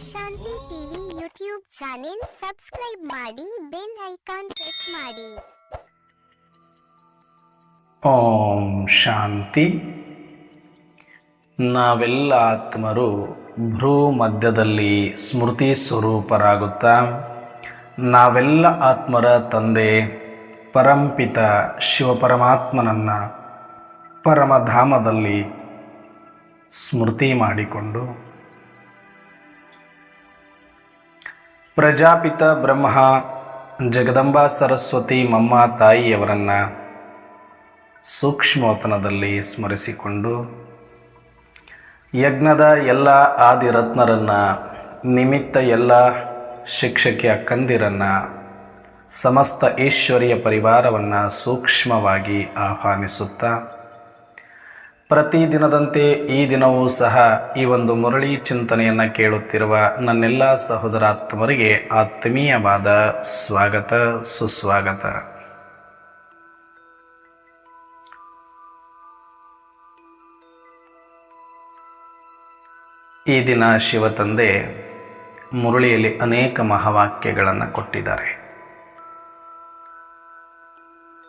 ಶಾಂತಿ TV YouTube channel subscribe ಮಾಡಿ, bell icon press ಮಾಡಿ. ಓಂ ಶಾಂತಿ. ನಾವೆಲ್ಲ ಆತ್ಮರು ಭ್ರೂ ಮಧ್ಯದಲ್ಲಿ ಸ್ಮೃತಿ ಸ್ವರೂಪರಾಗುತ್ತಾ ನಾವೆಲ್ಲ ಆತ್ಮರ ತಂದೆ ಪರಂಪಿತ ಶಿವಪರಮಾತ್ಮನನ್ನು ಪರಮಧಾಮದಲ್ಲಿ ಸ್ಮೃತಿ ಮಾಡಿಕೊಂಡು ಪ್ರಜಾಪಿತ ಬ್ರಹ್ಮ ಜಗದಂಬಾ ಸರಸ್ವತಿ ಮಮ್ಮ ತಾಯಿಯವರನ್ನು ಸೂಕ್ಷ್ಮವತನದಲ್ಲಿ ಸ್ಮರಿಸಿಕೊಂಡು ಯಜ್ಞದ ಎಲ್ಲ ಆದಿರತ್ನರನ್ನು, ನಿಮಿತ್ತ ಎಲ್ಲ ಶಿಕ್ಷಕಿ ಅಕ್ಕಂದಿರನ್ನು, ಸಮಸ್ತ ಈಶ್ವರೀಯ ಪರಿವಾರವನ್ನು ಸೂಕ್ಷ್ಮವಾಗಿ ಆಹ್ವಾನಿಸುತ್ತಾ ಪ್ರತಿದಿನದಂತೆ ಈ ದಿನವೂ ಸಹ ಈ ಒಂದು ಮುರಳಿ ಚಿಂತನೆಯನ್ನು ಕೇಳುತ್ತಿರುವ ನನ್ನೆಲ್ಲ ಸಹೋದರಾತ್ಮರಿಗೆ ಆತ್ಮೀಯವಾದ ಸ್ವಾಗತ, ಸುಸ್ವಾಗತ. ಈ ದಿನ ಶಿವತಂದೆ ಮುರಳಿಯಲ್ಲಿ ಅನೇಕ ಮಹಾವಾಕ್ಯಗಳನ್ನು ಕೊಟ್ಟಿದ್ದಾರೆ.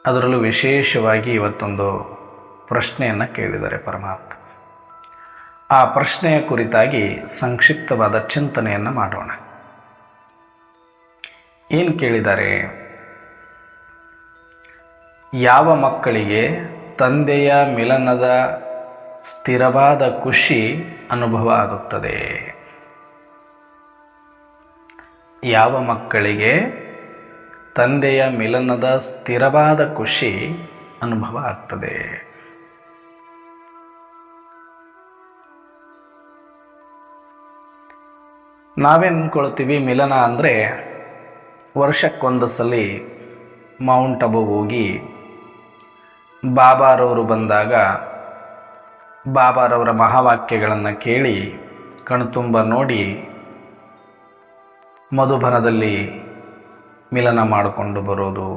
ಅದರಲ್ಲೂ ವಿಶೇಷವಾಗಿ ಇವತ್ತೊಂದು ಪ್ರಶ್ನೆಯನ್ನು ಕೇಳಿದ್ದಾರೆ ಪರಮಾತ್ಮ. ಆ ಪ್ರಶ್ನೆಯ ಕುರಿತಾಗಿ ಸಂಕ್ಷಿಪ್ತವಾದ ಚಿಂತನೆಯನ್ನು ಮಾಡೋಣ. ಏನು ಕೇಳಿದ್ದಾರೆ? ಯಾವ ಮಕ್ಕಳಿಗೆ ತಂದೆಯ ಮಿಲನದ ಸ್ಥಿರವಾದ ಖುಷಿ ಅನುಭವ ಆಗುತ್ತದೆ? ಯಾವ ಮಕ್ಕಳಿಗೆ ತಂದೆಯ ಮಿಲನದ ಸ್ಥಿರವಾದ ಖುಷಿ ಅನುಭವ ಆಗ್ತದೆ? ನಾವೇನು ಅಂದ್ಕೊಳ್ತೀವಿ, ಮಿಲನ ಅಂದರೆ ವರ್ಷಕ್ಕೊಂದು ಸಲ ಮೌಂಟ್ ಅಬುಗೆ ಹೋಗಿ ಬಾಬಾರವರು ಬಂದಾಗ ಬಾಬಾರವರ ಮಹಾವಾಕ್ಯಗಳನ್ನು ಕೇಳಿ ಕಣ್ತುಂಬ ನೋಡಿ ಮಧುಬನದಲ್ಲಿ ಮಿಲನ ಮಾಡಿಕೊಂಡು ಬರೋದು.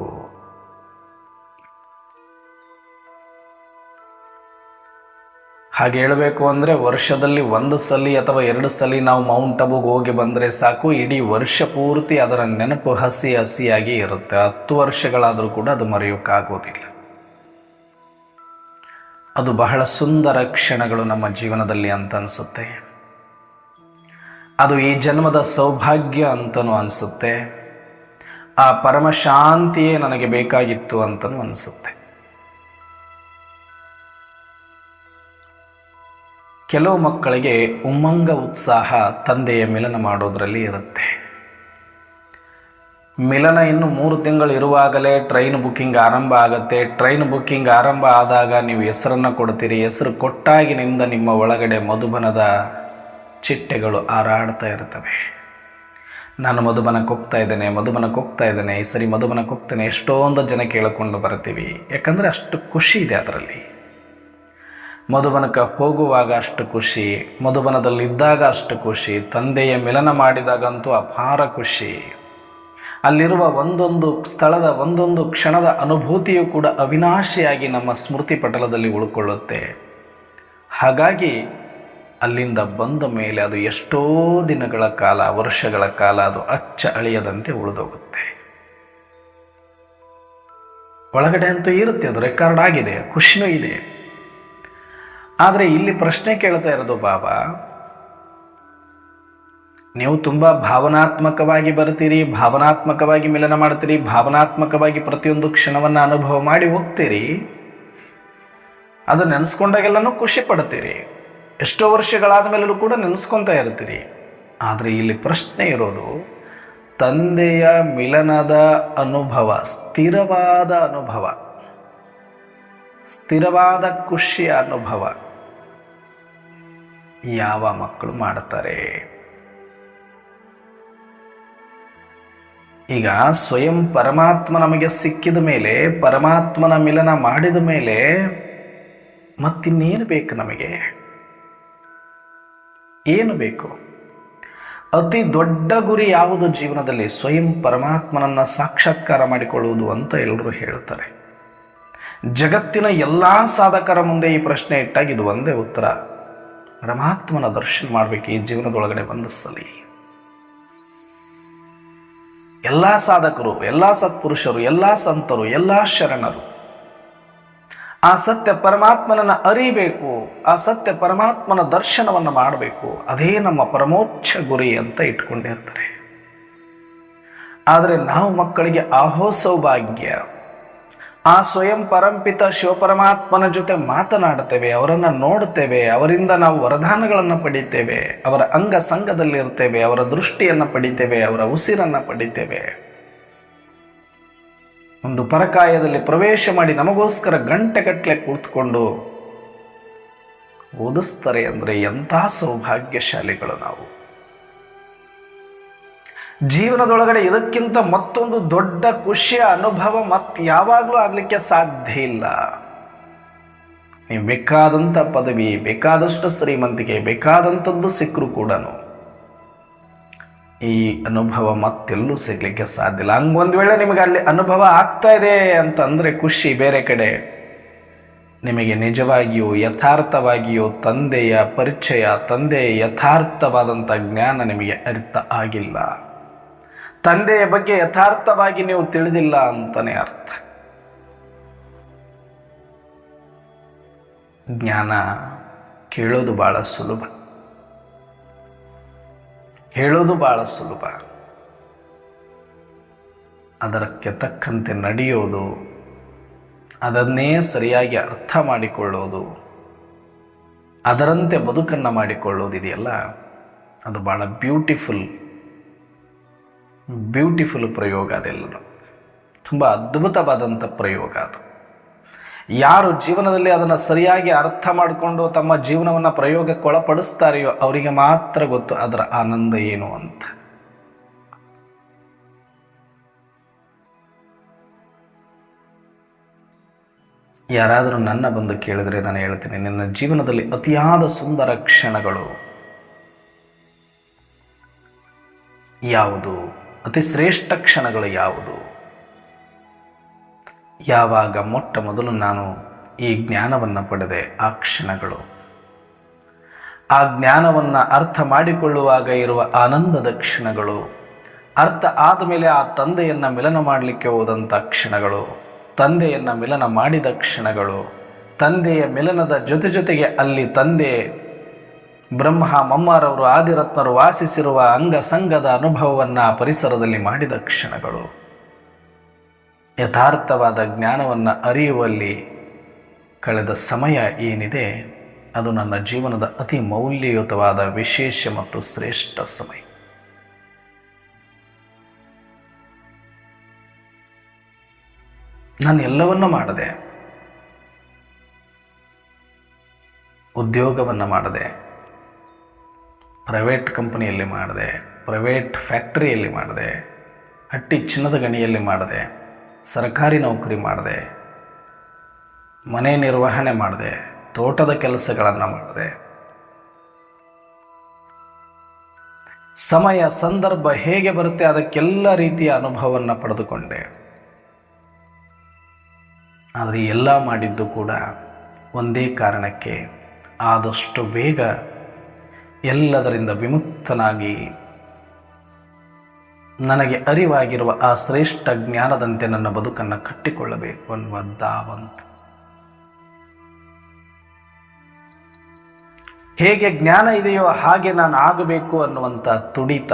ಹಾಗೆ ಹೇಳಬೇಕು ಅಂದರೆ ವರ್ಷದಲ್ಲಿ ಒಂದು ಸಲ ಅಥವಾ ಎರಡು ಸಲ ನಾವು ಮೌಂಟ್ ಅಬುಗೆ ಹೋಗಿ ಬಂದರೆ ಸಾಕು, ಇಡೀ ವರ್ಷ ಪೂರ್ತಿ ಅದರ ನೆನಪು ಹಸಿ ಹಸಿಯಾಗಿ ಇರುತ್ತೆ. 10 ವರ್ಷಗಳಾದರೂ ಕೂಡ ಅದು ಮರೆಯೋಕ್ಕಾಗೋದಿಲ್ಲ. ಅದು ಬಹಳ ಸುಂದರ ಕ್ಷಣಗಳು ನಮ್ಮ ಜೀವನದಲ್ಲಿ ಅಂತ ಅನಿಸುತ್ತೆ. ಅದು ಈ ಜನ್ಮದ ಸೌಭಾಗ್ಯ ಅಂತನೂ ಅನಿಸುತ್ತೆ. ಆ ಪರಮಶಾಂತಿಯೇ ನನಗೆ ಬೇಕಾಗಿತ್ತು ಅಂತನೂ ಅನಿಸುತ್ತೆ. ಕೆಲವು ಮಕ್ಕಳಿಗೆ ಉಮ್ಮಂಗ ಉತ್ಸಾಹ ತಂದೆಯ ಮಿಲನ ಮಾಡೋದರಲ್ಲಿ ಇರುತ್ತೆ. ಮಿಲನ ಇನ್ನು 3 ತಿಂಗಳು ಇರುವಾಗಲೇ ಟ್ರೈನ್ ಬುಕ್ಕಿಂಗ್ ಆರಂಭ ಆಗುತ್ತೆ. ಟ್ರೈನ್ ಬುಕ್ಕಿಂಗ್ ಆರಂಭ ಆದಾಗ ನೀವು ಹೆಸರನ್ನು ಕೊಡ್ತೀರಿ. ಹೆಸರು ಕೊಟ್ಟಾಗಿನಿಂದ ನಿಮ್ಮ ಒಳಗಡೆ ಮಧುಬನದ ಚಿಟ್ಟೆಗಳು ಹಾರಾಡ್ತಾ ಇರ್ತವೆ. ನಾನು ಮಧುಬನಕ್ಕೆ ಹೋಗ್ತಾ ಇದ್ದೇನೆ, ಈ ಸರಿ ಮಧುಬನಕ್ಕೆ ಹೋಗ್ತೇನೆ, ಎಷ್ಟೊಂದು ಜನ ಕೇಳಿಕೊಂಡು ಬರ್ತೀವಿ. ಯಾಕಂದರೆ ಅಷ್ಟು ಖುಷಿ ಇದೆ ಅದರಲ್ಲಿ. ಮಧುಬನಕ್ಕೆ ಹೋಗುವಾಗ ಅಷ್ಟು ಖುಷಿ, ಮಧುಬನದಲ್ಲಿದ್ದಾಗ ಅಷ್ಟು ಖುಷಿ, ತಂದೆಯ ಮಿಲನ ಮಾಡಿದಾಗಂತೂ ಅಪಾರ ಖುಷಿ. ಅಲ್ಲಿರುವ ಒಂದೊಂದು ಸ್ಥಳದ ಒಂದೊಂದು ಕ್ಷಣದ ಅನುಭೂತಿಯು ಕೂಡ ಅವಿನಾಶಿಯಾಗಿ ನಮ್ಮ ಸ್ಮೃತಿ ಪಟಲದಲ್ಲಿ ಉಳ್ಕೊಳ್ಳುತ್ತೆ. ಹಾಗಾಗಿ ಅಲ್ಲಿಂದ ಬಂದ ಮೇಲೆ ಅದು ಎಷ್ಟೋ ದಿನಗಳ ಕಾಲ, ವರ್ಷಗಳ ಕಾಲ ಅದು ಅಚ್ಚ ಅಳಿಯದಂತೆ ಉಳಿದೋಗುತ್ತೆ. ಒಳಗಡೆ ಅಂತೂ ಇರುತ್ತೆ, ಅದು ರೆಕಾರ್ಡ್ ಆಗಿದೆ, ಖುಷಿನೂ ಇದೆ. ಆದರೆ ಇಲ್ಲಿ ಪ್ರಶ್ನೆ ಕೇಳ್ತಾ ಇರೋದು, ಬಾಬಾ ನೀವು ತುಂಬ ಭಾವನಾತ್ಮಕವಾಗಿ ಬರ್ತೀರಿ, ಭಾವನಾತ್ಮಕವಾಗಿ ಮಿಲನ ಮಾಡ್ತೀರಿ, ಭಾವನಾತ್ಮಕವಾಗಿ ಪ್ರತಿಯೊಂದು ಕ್ಷಣವನ್ನು ಅನುಭವ ಮಾಡಿ ಹೋಗ್ತೀರಿ. ಅದು ನೆನೆಸ್ಕೊಂಡಾಗೆಲ್ಲನೂ ಖುಷಿ ಪಡ್ತೀರಿ. ಎಷ್ಟೋ ವರ್ಷಗಳಾದ ಮೇಲೂ ಕೂಡ ನೆನೆಸ್ಕೊತಾ ಇರ್ತೀರಿ. ಆದರೆ ಇಲ್ಲಿ ಪ್ರಶ್ನೆ ಇರೋದು, ತಂದೆಯ ಮಿಲನದ ಅನುಭವ, ಸ್ಥಿರವಾದ ಅನುಭವ, ಸ್ಥಿರವಾದ ಖುಷಿಯ ಅನುಭವ ಯಾವ ಮಕ್ಕಳು ಮಾಡ್ತಾರೆ? ಈಗ ಸ್ವಯಂ ಪರಮಾತ್ಮ ನಮಗೆ ಸಿಕ್ಕಿದ ಮೇಲೆ, ಪರಮಾತ್ಮನ ಮಿಲನ ಮಾಡಿದ ಮೇಲೆ ಮತ್ತಿನ್ನೇನು ಬೇಕು ನಮಗೆ? ಏನು ಬೇಕು? ಅತಿ ದೊಡ್ಡ ಗುರಿ ಯಾವುದು ಜೀವನದಲ್ಲಿ? ಸ್ವಯಂ ಪರಮಾತ್ಮನನ್ನು ಸಾಕ್ಷಾತ್ಕಾರ ಮಾಡಿಕೊಳ್ಳುವುದು ಅಂತ ಎಲ್ಲರೂ ಹೇಳ್ತಾರೆ. ಜಗತ್ತಿನ ಎಲ್ಲ ಸಾಧಕರ ಮುಂದೆ ಈ ಪ್ರಶ್ನೆ ಇಟ್ಟಾಗ ಇದು ಒಂದೇ ಉತ್ತರ, ಪರಮಾತ್ಮನ ದರ್ಶನ ಮಾಡಬೇಕು ಈ ಜೀವನದೊಳಗಡೆ ಒಂದು ಸಲ. ಎಲ್ಲ ಸಾಧಕರು, ಎಲ್ಲ ಸತ್ಪುರುಷರು, ಎಲ್ಲ ಸಂತರು, ಎಲ್ಲ ಶರಣರು ಆ ಸತ್ಯ ಪರಮಾತ್ಮನನ್ನು ಅರಿಬೇಕು, ಆ ಸತ್ಯ ಪರಮಾತ್ಮನ ದರ್ಶನವನ್ನು ಮಾಡಬೇಕು. ಅದೇ ನಮ್ಮ ಪರಮೋಚ್ಚ ಗುರಿ ಅಂತ ಇಟ್ಕೊಂಡಿರ್ತಾರೆ. ಆದರೆ ನಾವು ಮಕ್ಕಳಿಗೆ ಆಹೋ ಸೌಭಾಗ್ಯ, ಆ ಸ್ವಯಂ ಪರಂಪಿತ ಶಿವಪರಮಾತ್ಮನ ಜೊತೆ ಮಾತನಾಡ್ತೇವೆ, ಅವರನ್ನು ನೋಡ್ತೇವೆ, ಅವರಿಂದ ನಾವು ವರದಾನಗಳನ್ನು ಪಡಿತೇವೆ, ಅವರ ಅಂಗ ಸಂಗದಲ್ಲಿರ್ತೇವೆ, ಅವರ ದೃಷ್ಟಿಯನ್ನು ಪಡಿತೇವೆ, ಅವರ ಉಸಿರನ್ನು ಪಡಿತೇವೆ. ಒಂದು ಪರಕಾಯದಲ್ಲಿ ಪ್ರವೇಶ ಮಾಡಿ ನಮಗೋಸ್ಕರ ಗಂಟೆಗಟ್ಟಲೆ ಕೂತ್ಕೊಂಡು ಓದಿಸ್ತಾರೆ ಅಂದರೆ ಎಂಥ ಸೌಭಾಗ್ಯಶಾಲಿಗಳು ನಾವು. ಜೀವನದೊಳಗಡೆ ಇದಕ್ಕಿಂತ ಮತ್ತೊಂದು ದೊಡ್ಡ ಖುಷಿಯ ಅನುಭವ ಯಾವಾಗಲೂ ಆಗಲಿಕ್ಕೆ ಸಾಧ್ಯ ಇಲ್ಲ. ನೀವು ಬೇಕಾದಂಥ ಪದವಿ, ಬೇಕಾದಷ್ಟು ಶ್ರೀಮಂತಿಕೆ, ಬೇಕಾದಂಥದ್ದು ಸಿಕ್ಕರೂ ಕೂಡ ಈ ಅನುಭವ ಮತ್ತೆಲ್ಲೂ ಸಿಗ್ಲಿಕ್ಕೆ ಸಾಧ್ಯ ಇಲ್ಲ. ಹಂಗೊಂದು ವೇಳೆ ನಿಮಗೆ ಅಲ್ಲಿ ಅನುಭವ ಆಗ್ತಾ ಇದೆ ಅಂತಂದರೆ ಖುಷಿ ಬೇರೆ ಕಡೆ, ನಿಮಗೆ ನಿಜವಾಗಿಯೂ ಯಥಾರ್ಥವಾಗಿಯೂ ತಂದೆಯ ಪರಿಚಯ, ತಂದೆಯ ಯಥಾರ್ಥವಾದಂಥ ಜ್ಞಾನ ನಿಮಗೆ ಅರ್ಥ ಆಗಿಲ್ಲ, ತಂದೆಯ ಬಗ್ಗೆ ಯಥಾರ್ಥವಾಗಿ ನೀವು ತಿಳಿದಿಲ್ಲ ಅಂತಲೇ ಅರ್ಥ. ಜ್ಞಾನ ಕೇಳೋದು ಬಹಳ ಸುಲಭ, ಹೇಳೋದು ಬಹಳ ಸುಲಭ, ಅದಕ್ಕೆ ತಕ್ಕಂತೆ ನಡೆಯೋದು, ಅದನ್ನೇ ಸರಿಯಾಗಿ ಅರ್ಥ ಮಾಡಿಕೊಳ್ಳೋದು, ಅದರಂತೆ ಬದುಕನ್ನು ಮಾಡಿಕೊಳ್ಳೋದಿದೆಯಲ್ಲ, ಅದು ಬಹಳ ಬ್ಯೂಟಿಫುಲ್ ಪ್ರಯೋಗ. ಅದೆಲ್ಲರೂ ತುಂಬ ಅದ್ಭುತವಾದಂಥ ಪ್ರಯೋಗ ಅದು. ಯಾರು ಜೀವನದಲ್ಲಿ ಅದನ್ನು ಸರಿಯಾಗಿ ಅರ್ಥ ಮಾಡಿಕೊಂಡು ತಮ್ಮ ಜೀವನವನ್ನು ಪ್ರಯೋಗಕ್ಕೊಳಪಡಿಸ್ತಾರೆಯೋ ಅವರಿಗೆ ಮಾತ್ರ ಗೊತ್ತು ಅದರ ಆನಂದ ಏನು ಅಂತ. ಯಾರಾದರೂ ನನ್ನ ಬಂದು ಕೇಳಿದ್ರೆ ನಾನು ಹೇಳ್ತೀನಿ, ನಿನ್ನ ಜೀವನದಲ್ಲಿ ಅತಿಯಾದ ಸುಂದರ ಕ್ಷಣಗಳು ಯಾವುದು, ಅತಿ ಶ್ರೇಷ್ಠ ಕ್ಷಣಗಳು ಯಾವುದು? ಯಾವಾಗ ಮೊಟ್ಟ ಮೊದಲು ನಾನು ಈ ಜ್ಞಾನವನ್ನು ಪಡೆದೆ ಆ ಕ್ಷಣಗಳು, ಆ ಜ್ಞಾನವನ್ನು ಅರ್ಥ ಮಾಡಿಕೊಳ್ಳುವಾಗ ಇರುವ ಆನಂದದ ಕ್ಷಣಗಳು, ಅರ್ಥ ಆದಮೇಲೆ ಆ ತಂದೆಯನ್ನು ಮಿಲನ ಮಾಡಲಿಕ್ಕೆ ಹೋದಂಥ ಕ್ಷಣಗಳು, ತಂದೆಯನ್ನು ಮಿಲನ ಮಾಡಿದ ಕ್ಷಣಗಳು, ತಂದೆಯ ಮಿಲನದ ಜೊತೆಗೆ ಅಲ್ಲಿ ತಂದೆ ಬ್ರಹ್ಮ ಮಮ್ಮರವರು ಆದಿರತ್ನರು ವಾಸಿಸಿರುವ ಅಂಗ ಸಂಗದ ಅನುಭವವನ್ನು ಆ ಪರಿಸರದಲ್ಲಿ ಮಾಡಿದ ಕ್ಷಣಗಳು, ಯಥಾರ್ಥವಾದ ಜ್ಞಾನವನ್ನು ಅರಿಯುವಲ್ಲಿ ಕಳೆದ ಸಮಯ ಏನಿದೆ ಅದು ನನ್ನ ಜೀವನದ ಅತಿ ಮೌಲ್ಯಯುತವಾದ ವಿಶೇಷ ಮತ್ತು ಶ್ರೇಷ್ಠ ಸಮಯ. ನಾನು ಎಲ್ಲವನ್ನೂ ಮಾಡಿದೆ, ಉದ್ಯೋಗವನ್ನು ಮಾಡಿದೆ, ಪ್ರೈವೇಟ್ ಕಂಪನಿಯಲ್ಲಿ ಮಾಡಿದೆ, ಪ್ರೈವೇಟ್ ಫ್ಯಾಕ್ಟರಿಯಲ್ಲಿ ಮಾಡಿದೆ, ಹಟ್ಟಿ ಚಿನ್ನದ ಗಣಿಯಲ್ಲಿ ಮಾಡಿದೆ, ಸರ್ಕಾರಿ ನೌಕರಿ ಮಾಡಿದೆ, ಮನೆ ನಿರ್ವಹಣೆ ಮಾಡಿದೆ, ತೋಟದ ಕೆಲಸಗಳನ್ನು ಮಾಡಿದೆ. ಸಮಯ ಸಂದರ್ಭ ಹೇಗೆ ಬರುತ್ತೆ ಅದಕ್ಕೆಲ್ಲ ರೀತಿಯ ಅನುಭವವನ್ನು ಪಡೆದುಕೊಂಡೆ. ಆದರೆ ಎಲ್ಲ ಮಾಡಿದ್ದು ಕೂಡ ಒಂದೇ ಕಾರಣಕ್ಕೆ, ಆದಷ್ಟು ಬೇಗ ಎಲ್ಲದರಿಂದ ವಿಮುಕ್ತನಾಗಿ ನನಗೆ ಅರಿವಾಗಿರುವ ಆ ಶ್ರೇಷ್ಠ ಜ್ಞಾನದಂತೆ ನನ್ನ ಬದುಕನ್ನು ಕಟ್ಟಿಕೊಳ್ಳಬೇಕು ಅನ್ನುವ ಧಾವಂತ. ಹೇಗೆ ಜ್ಞಾನ ಇದೆಯೋ ಹಾಗೆ ನಾನು ಆಗಬೇಕು ಅನ್ನುವಂಥ ತುಡಿತ.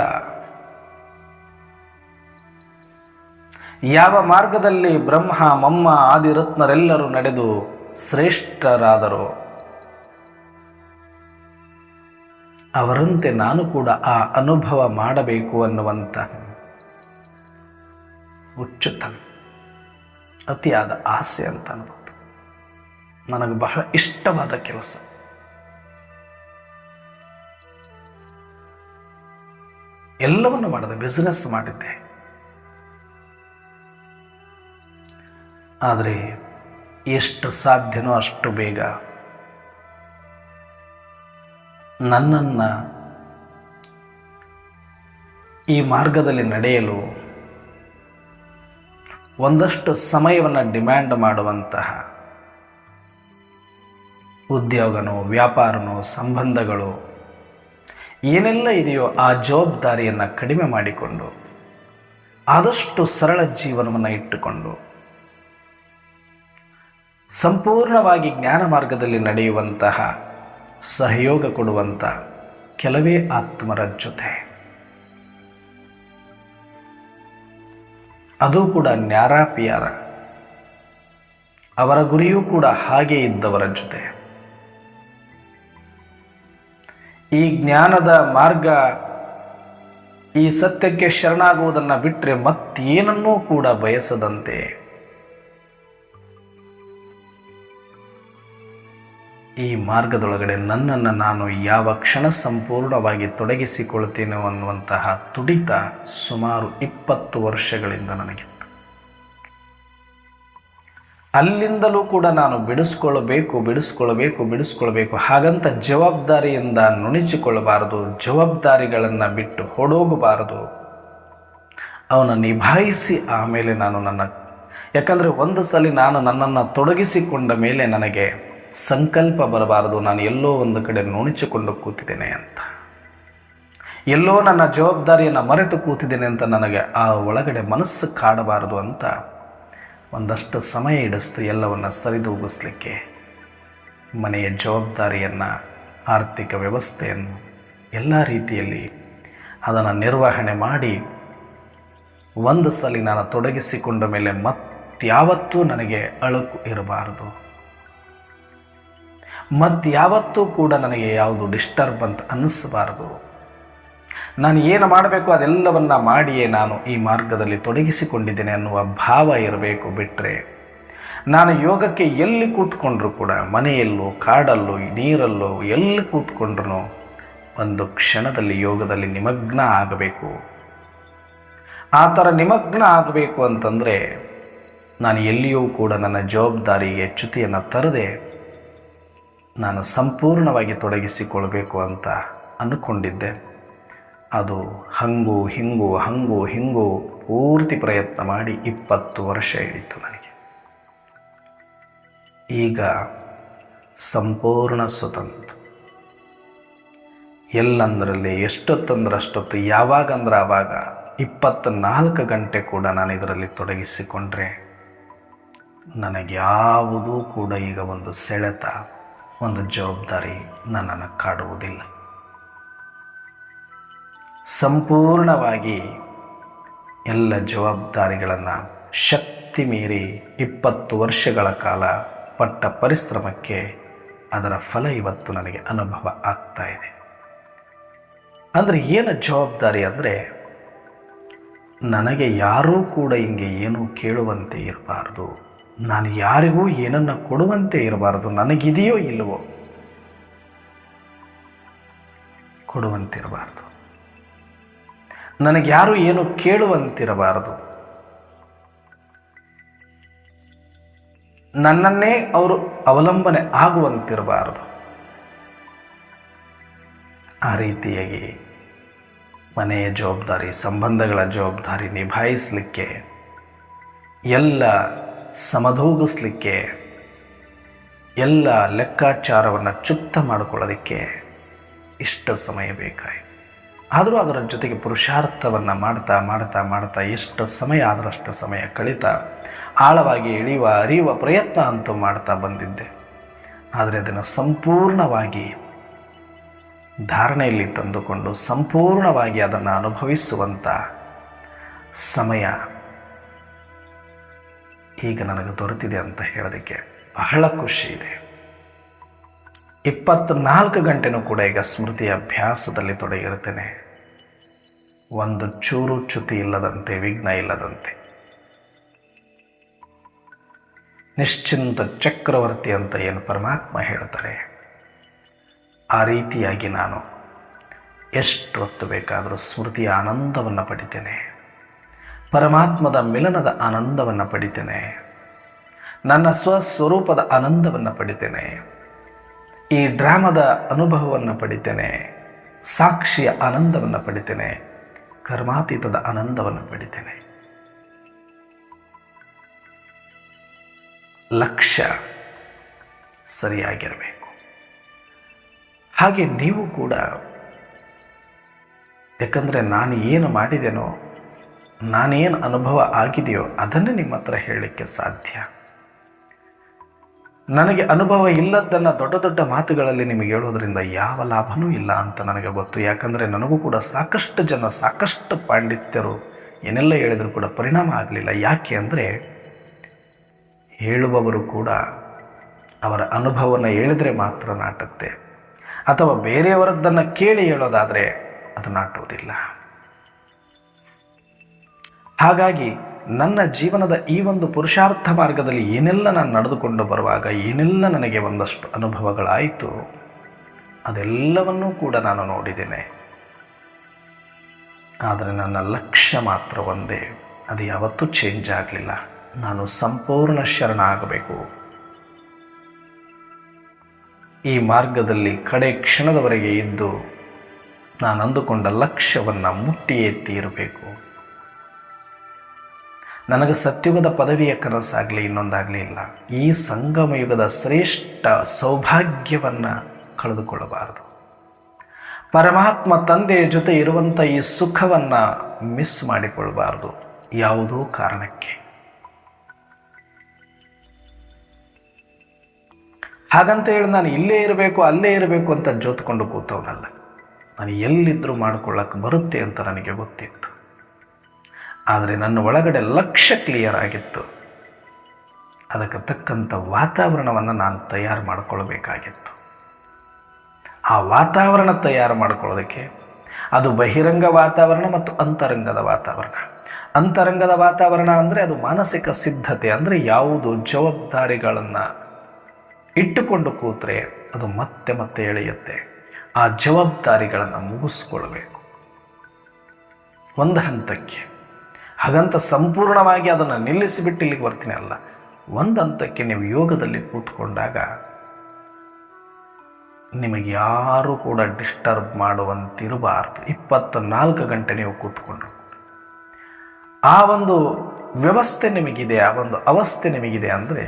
ಯಾವ ಮಾರ್ಗದಲ್ಲಿ ಬ್ರಹ್ಮ ಮಮ್ಮ ಆದಿರತ್ನರೆಲ್ಲರೂ ನಡೆದು ಶ್ರೇಷ್ಠರಾದರೋ ಅವರಂತೆ ನಾನು ಕೂಡ ಆ ಅನುಭವ ಮಾಡಬೇಕು ಅನ್ನುವಂತಹ ಹುಚ್ಚುತನ, ಅತಿಯಾದ ಆಸೆ ಅಂತ ಅನ್ಬೋದು. ನನಗೆ ಬಹಳ ಇಷ್ಟವಾದ ಕೆಲಸ. ಎಲ್ಲವನ್ನು ಮಾಡಿದೆ, ಬಿಸ್ನೆಸ್ ಮಾಡಿದ್ದೆ. ಆದರೆ ಎಷ್ಟು ಸಾಧ್ಯನೋ ಅಷ್ಟು ಬೇಗ ನನ್ನನ್ನು ಈ ಮಾರ್ಗದಲ್ಲಿ ನಡೆಯಲು ಒಂದಷ್ಟು ಸಮಯವನ್ನು ಡಿಮ್ಯಾಂಡ್ ಮಾಡುವಂತಹ ಉದ್ಯೋಗನೋ ವ್ಯಾಪಾರನೋ ಸಂಬಂಧಗಳು ಏನೆಲ್ಲ ಇದೆಯೋ ಆ ಜವಾಬ್ದಾರಿಯನ್ನು ಕಡಿಮೆ ಮಾಡಿಕೊಂಡು ಆದಷ್ಟು ಸರಳ ಜೀವನವನ್ನು ಇಟ್ಟುಕೊಂಡು ಸಂಪೂರ್ಣವಾಗಿ ಜ್ಞಾನ ಮಾರ್ಗದಲ್ಲಿ ನಡೆಯುವಂತಹ ಸಹಯೋಗ ಕೊಡುವಂಥ ಕೆಲವೇ ಆತ್ಮರ ಜೊತೆ, ಅದು ಕೂಡ ನ್ಯಾರಾಪಿಯಾರ, ಅವರ ಗುರಿಯೂ ಕೂಡ ಹಾಗೆ ಇದ್ದವರ ಜೊತೆ. ಈ ಜ್ಞಾನದ ಮಾರ್ಗ, ಈ ಸತ್ಯಕ್ಕೆ ಶರಣಾಗುವುದನ್ನು ಬಿಟ್ಟರೆ ಮತ್ತೇನನ್ನೂ ಕೂಡ ಬಯಸದಂತೆ ಈ ಮಾರ್ಗದೊಳಗಡೆ ನನ್ನನ್ನು ನಾನು ಯಾವ ಕ್ಷಣ ಸಂಪೂರ್ಣವಾಗಿ ತೊಡಗಿಸಿಕೊಳ್ತೇನೋ ಅನ್ನುವಂತಹ ತುಡಿತ ಸುಮಾರು 20 ವರ್ಷಗಳಿಂದ ನನಗಿತ್ತು. ಅಲ್ಲಿಂದಲೂ ಕೂಡ ನಾನು ಬಿಡಿಸ್ಕೊಳ್ಬೇಕು. ಹಾಗಂತ ಜವಾಬ್ದಾರಿಯಿಂದ ನುಣಿಸಿಕೊಳ್ಳಬಾರದು, ಜವಾಬ್ದಾರಿಗಳನ್ನು ಬಿಟ್ಟು ಹೊಡೋಗಬಾರದು, ಅವನ ನಿಭಾಯಿಸಿ ಆಮೇಲೆ ಯಾಕಂದರೆ ಒಂದು ಸಲ ನಾನು ನನ್ನನ್ನು ತೊಡಗಿಸಿಕೊಂಡ ಮೇಲೆ ನನಗೆ ಸಂಕಲ್ಪ ಬರಬಾರದು, ನಾನು ಎಲ್ಲೋ ಒಂದು ಕಡೆ ನುಣಿಸಿಕೊಂಡು ಕೂತಿದ್ದೇನೆ ಅಂತ, ಎಲ್ಲೋ ನನ್ನ ಜವಾಬ್ದಾರಿಯನ್ನು ಮರೆತು ಕೂತಿದ್ದೇನೆ ಅಂತ ನನಗೆ ಆ ಒಳಗಡೆ ಮನಸ್ಸು ಕಾಡಬಾರದು ಅಂತ ಒಂದಷ್ಟು ಸಮಯ ಹಿಡಿಸ್ತು ಎಲ್ಲವನ್ನು ಸರಿದೂಗಿಸ್ಲಿಕ್ಕೆ. ಮನೆಯ ಜವಾಬ್ದಾರಿಯನ್ನು, ಆರ್ಥಿಕ ವ್ಯವಸ್ಥೆಯನ್ನು ಎಲ್ಲ ರೀತಿಯಲ್ಲಿ ಅದನ್ನು ನಿರ್ವಹಣೆ ಮಾಡಿ ಒಂದು ಸಲ ನಾನು ತೊಡಗಿಸಿಕೊಂಡ ಮೇಲೆ ಮತ್ತಾವತ್ತೂ ನನಗೆ ಅಳುಕು ಇರಬಾರದು, ಮತ್ತಾವತ್ತೂ ಕೂಡ ನನಗೆ ಯಾವುದು ಡಿಸ್ಟರ್ಬ್ ಅಂತ ಅನ್ನಿಸಬಾರದು. ನಾನು ಏನು ಮಾಡಬೇಕು ಅದೆಲ್ಲವನ್ನ ಮಾಡಿಯೇ ನಾನು ಈ ಮಾರ್ಗದಲ್ಲಿ ತೊಡಗಿಸಿಕೊಂಡಿದ್ದೇನೆ ಅನ್ನುವ ಭಾವ ಇರಬೇಕು. ಬಿಟ್ಟರೆ ನಾನು ಯೋಗಕ್ಕೆ ಎಲ್ಲಿ ಕೂತ್ಕೊಂಡ್ರೂ ಕೂಡ, ಮನೆಯಲ್ಲೂ ಕಾಡಲ್ಲೂ ನೀರಲ್ಲೂ ಎಲ್ಲಿ ಕೂತ್ಕೊಂಡ್ರೂ ಒಂದು ಕ್ಷಣದಲ್ಲಿ ಯೋಗದಲ್ಲಿ ನಿಮಗ್ನ ಆಗಬೇಕು. ಆ ಥರ ನಿಮಗ್ನ ಆಗಬೇಕು ಅಂತಂದರೆ ನಾನು ಎಲ್ಲಿಯೂ ಕೂಡ ನನ್ನ ಜವಾಬ್ದಾರಿಗೆ ಚ್ಯುತಿಯನ್ನು ತರದೆ ನಾನು ಸಂಪೂರ್ಣವಾಗಿ ತೊಡಗಿಸಿಕೊಳ್ಬೇಕು ಅಂತ ಅಂದುಕೊಂಡಿದ್ದೆ. ಅದು ಹಂಗೂ ಹಿಂಗೂ ಪೂರ್ತಿ ಪ್ರಯತ್ನ ಮಾಡಿ 20 ವರ್ಷ ಹಿಡಿತು ನನಗೆ. ಈಗ ಸಂಪೂರ್ಣ ಸ್ವತಂತ್ರ, ಎಲ್ಲಂದರಲ್ಲಿ ಎಷ್ಟೊತ್ತಂದ್ರೆ ಅಷ್ಟೊತ್ತು, ಯಾವಾಗಂದ್ರೆ ಆವಾಗ 24 ಗಂಟೆ ಕೂಡ ನಾನು ಇದರಲ್ಲಿ ತೊಡಗಿಸಿಕೊಂಡ್ರೆ ನನಗ್ಯಾವುದೂ ಕೂಡ ಈಗ ಒಂದು ಸೆಳೆತ, ಒಂದು ಜವಾಬ್ದಾರಿ ನನ್ನನ್ನು ಕಾಡುವುದಿಲ್ಲ. ಸಂಪೂರ್ಣವಾಗಿ ಎಲ್ಲ ಜವಾಬ್ದಾರಿಗಳನ್ನು ಶಕ್ತಿ ಮೀರಿ 20 ವರ್ಷಗಳ ಕಾಲ ಪಟ್ಟ ಪರಿಶ್ರಮಕ್ಕೆ ಅದರ ಫಲ ಇವತ್ತು ನನಗೆ ಅನುಭವ ಆಗ್ತಾ ಇದೆ. ಅಂದರೆ ಏನು ಜವಾಬ್ದಾರಿ ಅಂದರೆ, ನನಗೆ ಯಾರೂ ಕೂಡ ಹಿಂಗೆ ಏನೂ ಕೇಳುವಂತೆ ಇರಬಾರ್ದು, ನಾನು ಯಾರಿಗೂ ಏನನ್ನು ಕೊಡುವಂತೆ ಇರಬಾರದು, ನನಗಿದೆಯೋ ಇಲ್ಲವೋ ಕೊಡುವಂತಿರಬಾರ್ದು, ನನಗೆ ಯಾರು ಏನು ಕೇಳುವಂತಿರಬಾರದು, ನನ್ನನ್ನೇ ಅವರು ಅವಲಂಬನೆ ಆಗುವಂತಿರಬಾರದು. ಆ ರೀತಿಯಾಗಿ ಮನೆಯ ಜವಾಬ್ದಾರಿ, ಸಂಬಂಧಗಳ ಜವಾಬ್ದಾರಿ ನಿಭಾಯಿಸಲಿಕ್ಕೆ, ಎಲ್ಲ ಸಮಧೂಗಿಸ್ಲಿಕ್ಕೆ, ಎಲ್ಲ ಲೆಕ್ಕಾಚಾರವನ್ನು ಚುಪ್ತ ಮಾಡಿಕೊಳ್ಳೋದಕ್ಕೆ ಇಷ್ಟು ಸಮಯ ಬೇಕಾಯಿತು. ಆದರೂ ಅದರ ಜೊತೆಗೆ ಪುರುಷಾರ್ಥವನ್ನು ಮಾಡ್ತಾ ಎಷ್ಟು ಸಮಯ ಆದರೂ ಅಷ್ಟು ಸಮಯ ಕಳೀತಾ ಆಳವಾಗಿ ಅರಿಯುವ ಪ್ರಯತ್ನ ಅಂತೂ ಮಾಡ್ತಾ ಬಂದಿದ್ದೆ. ಆದರೆ ಅದನ್ನು ಸಂಪೂರ್ಣವಾಗಿ ಧಾರಣೆಯಲ್ಲಿ ತಂದುಕೊಂಡು ಸಂಪೂರ್ಣವಾಗಿ ಅದನ್ನು ಅನುಭವಿಸುವಂಥ ಸಮಯ ಈಗ ನನಗೆ ದೊರೆತಿದೆ ಅಂತ ಹೇಳೋದಕ್ಕೆ ಬಹಳ ಖುಷಿ ಇದೆ. 24 ಗಂಟೆನೂ ಕೂಡ ಈಗ ಸ್ಮೃತಿಯ ಅಭ್ಯಾಸದಲ್ಲಿ ತೊಡಗಿರುತ್ತೇನೆ. ಒಂದು ಚೂರು ಚ್ಯುತಿ ಇಲ್ಲದಂತೆ, ವಿಘ್ನ ಇಲ್ಲದಂತೆ, ನಿಶ್ಚಿಂತ ಚಕ್ರವರ್ತಿ ಅಂತ ಏನು ಪರಮಾತ್ಮ ಹೇಳ್ತಾರೆ, ಆ ರೀತಿಯಾಗಿ ನಾನು ಎಷ್ಟು ಹೊತ್ತು ಬೇಕಾದರೂ ಸ್ಮೃತಿಯ ಆನಂದವನ್ನು ಪಡಿತೇನೆ, ಪರಮಾತ್ಮದ ಮಿಲನದ ಆನಂದವನ್ನು ಪಡಿತೇನೆ, ನನ್ನ ಸ್ವಸ್ವರೂಪದ ಆನಂದವನ್ನು ಪಡಿತೇನೆ, ಈ ಡ್ರಾಮದ ಅನುಭವವನ್ನು ಪಡಿತೇನೆ, ಸಾಕ್ಷಿಯ ಆನಂದವನ್ನು ಪಡಿತೇನೆ, ಕರ್ಮಾತೀತದ ಆನಂದವನ್ನು ಪಡಿತೇನೆ. ಲಕ್ಷ್ಯ ಸರಿಯಾಗಿರಬೇಕು. ಹಾಗೆ ನೀವು ಕೂಡ, ಯಾಕಂದರೆ ನಾನು ಏನು ಮಾಡಿದೆನೋ ನಾನೇನು ಅನುಭವ ಆಗಿದೆಯೋ ಅದನ್ನೇ ನಿಮ್ಮ ಹತ್ರ ಹೇಳಲಿಕ್ಕೆ ಸಾಧ್ಯ. ನನಗೆ ಅನುಭವ ಇಲ್ಲದ್ದನ್ನು ದೊಡ್ಡ ದೊಡ್ಡ ಮಾತುಗಳಲ್ಲಿ ನಿಮಗೆ ಹೇಳೋದ್ರಿಂದ ಯಾವ ಲಾಭವೂ ಇಲ್ಲ ಅಂತ ನನಗೆ ಗೊತ್ತು. ಯಾಕಂದರೆ ನನಗೂ ಕೂಡ ಸಾಕಷ್ಟು ಜನ, ಸಾಕಷ್ಟು ಪಾಂಡಿತ್ಯರು ಏನೆಲ್ಲ ಹೇಳಿದರೂ ಕೂಡ ಪರಿಣಾಮ ಆಗಲಿಲ್ಲ. ಯಾಕೆ ಅಂದರೆ ಹೇಳುವವರು ಕೂಡ ಅವರ ಅನುಭವವನ್ನು ಹೇಳಿದರೆ ಮಾತ್ರ ನಾಟುತ್ತೆ, ಅಥವಾ ಬೇರೆಯವರದ್ದನ್ನು ಕೇಳಿ ಹೇಳೋದಾದರೆ ಅದು ನಾಟುವುದಿಲ್ಲ. ಹಾಗಾಗಿ ನನ್ನ ಜೀವನದ ಈ ಒಂದು ಪುರುಷಾರ್ಥ ಮಾರ್ಗದಲ್ಲಿ ಏನೆಲ್ಲ ನಾನು ನಡೆದುಕೊಂಡು ಬರುವಾಗ ಏನೆಲ್ಲ ನನಗೆ ಒಂದಷ್ಟು ಅನುಭವಗಳಾಯಿತು, ಅದೆಲ್ಲವನ್ನೂ ಕೂಡ ನಾನು ನೋಡಿದ್ದೇನೆ. ಆದರೆ ನನ್ನ ಲಕ್ಷ್ಯ ಮಾತ್ರ ಒಂದೇ, ಅದು ಯಾವತ್ತೂ ಚೇಂಜ್ ಆಗಲಿಲ್ಲ. ನಾನು ಸಂಪೂರ್ಣ ಶರಣ ಆಗಬೇಕು. ಈ ಮಾರ್ಗದಲ್ಲಿ ಕಡೆ ಕ್ಷಣದವರೆಗೆ ಇದ್ದು ನಾನು ಅಂದುಕೊಂಡ ಲಕ್ಷ್ಯವನ್ನು ಮುಟ್ಟಿಯೇ ತೀರಬೇಕು. ನನಗೆ ಸತ್ಯುಗದ ಪದವಿಯ ಕನಸಾಗಲಿ ಇನ್ನೊಂದಾಗಲಿ ಇಲ್ಲ. ಈ ಸಂಗಮ ಯುಗದ ಶ್ರೇಷ್ಠ ಸೌಭಾಗ್ಯವನ್ನು ಕಳೆದುಕೊಳ್ಳಬಾರದು. ಪರಮಾತ್ಮ ತಂದೆಯ ಜೊತೆ ಇರುವಂಥ ಈ ಸುಖವನ್ನು ಮಿಸ್ ಮಾಡಿಕೊಳ್ಳಬಾರದು ಯಾವುದೋ ಕಾರಣಕ್ಕೆ. ಹಾಗಂತ ಹೇಳಿ ನಾನು ಇಲ್ಲೇ ಇರಬೇಕು ಅಲ್ಲೇ ಇರಬೇಕು ಅಂತ ಜೋತ್ಕೊಂಡು ಕೂತವನಲ್ಲ. ನಾನು ಎಲ್ಲಿದ್ದರೂ ಮಾಡ್ಕೊಳ್ಳೋಕೆ ಬರುತ್ತೆ ಅಂತ ನನಗೆ ಗೊತ್ತಿತ್ತು. ಆದರೆ ನನ್ನ ಒಳಗಡೆ ಲಕ್ಷ್ಯ ಕ್ಲಿಯರ್ ಆಗಿತ್ತು. ಅದಕ್ಕೆ ತಕ್ಕಂಥ ವಾತಾವರಣವನ್ನು ನಾನು ತಯಾರು ಮಾಡಿಕೊಳ್ಬೇಕಾಗಿತ್ತು. ಆ ವಾತಾವರಣ ತಯಾರು ಮಾಡಿಕೊಳ್ಳೋದಕ್ಕೆ ಅದು ಬಹಿರಂಗ ವಾತಾವರಣ ಮತ್ತು ಅಂತರಂಗದ ವಾತಾವರಣ. ಅಂತರಂಗದ ವಾತಾವರಣ ಅಂದರೆ ಅದು ಮಾನಸಿಕ ಸಿದ್ಧತೆ, ಅಂದರೆ ಯಾವುದು ಜವಾಬ್ದಾರಿಗಳನ್ನು ಇಟ್ಟುಕೊಂಡು ಕೂತ್ರೆ ಅದು ಮತ್ತೆ ಮತ್ತೆ ಎಳೆಯುತ್ತೆ. ಆ ಜವಾಬ್ದಾರಿಗಳನ್ನು ಮುಗಿಸ್ಕೊಳ್ಬೇಕು ಒಂದು ಹಂತಕ್ಕೆ. ಹಾಗಂತ ಸಂಪೂರ್ಣವಾಗಿ ಅದನ್ನು ನಿಲ್ಲಿಸಿಬಿಟ್ಟು ಇಲ್ಲಿಗೆ ಬರ್ತೀನಿ ಅಲ್ಲ. ಒಂದು ಹಂತಕ್ಕೆ ನೀವು ಯೋಗದಲ್ಲಿ ಕೂತ್ಕೊಂಡಾಗ ನಿಮಗೆ ಯಾರೂ ಕೂಡ ಡಿಸ್ಟರ್ಬ್ ಮಾಡುವಂತಿರಬಾರ್ದು. 24 ಗಂಟೆ ನೀವು ಕೂತ್ಕೊಂಡ್ರು ಆ ಒಂದು ವ್ಯವಸ್ಥೆ ನಿಮಗಿದೆ, ಆ ಒಂದು ಅವಸ್ಥೆ ನಿಮಗಿದೆ ಅಂದರೆ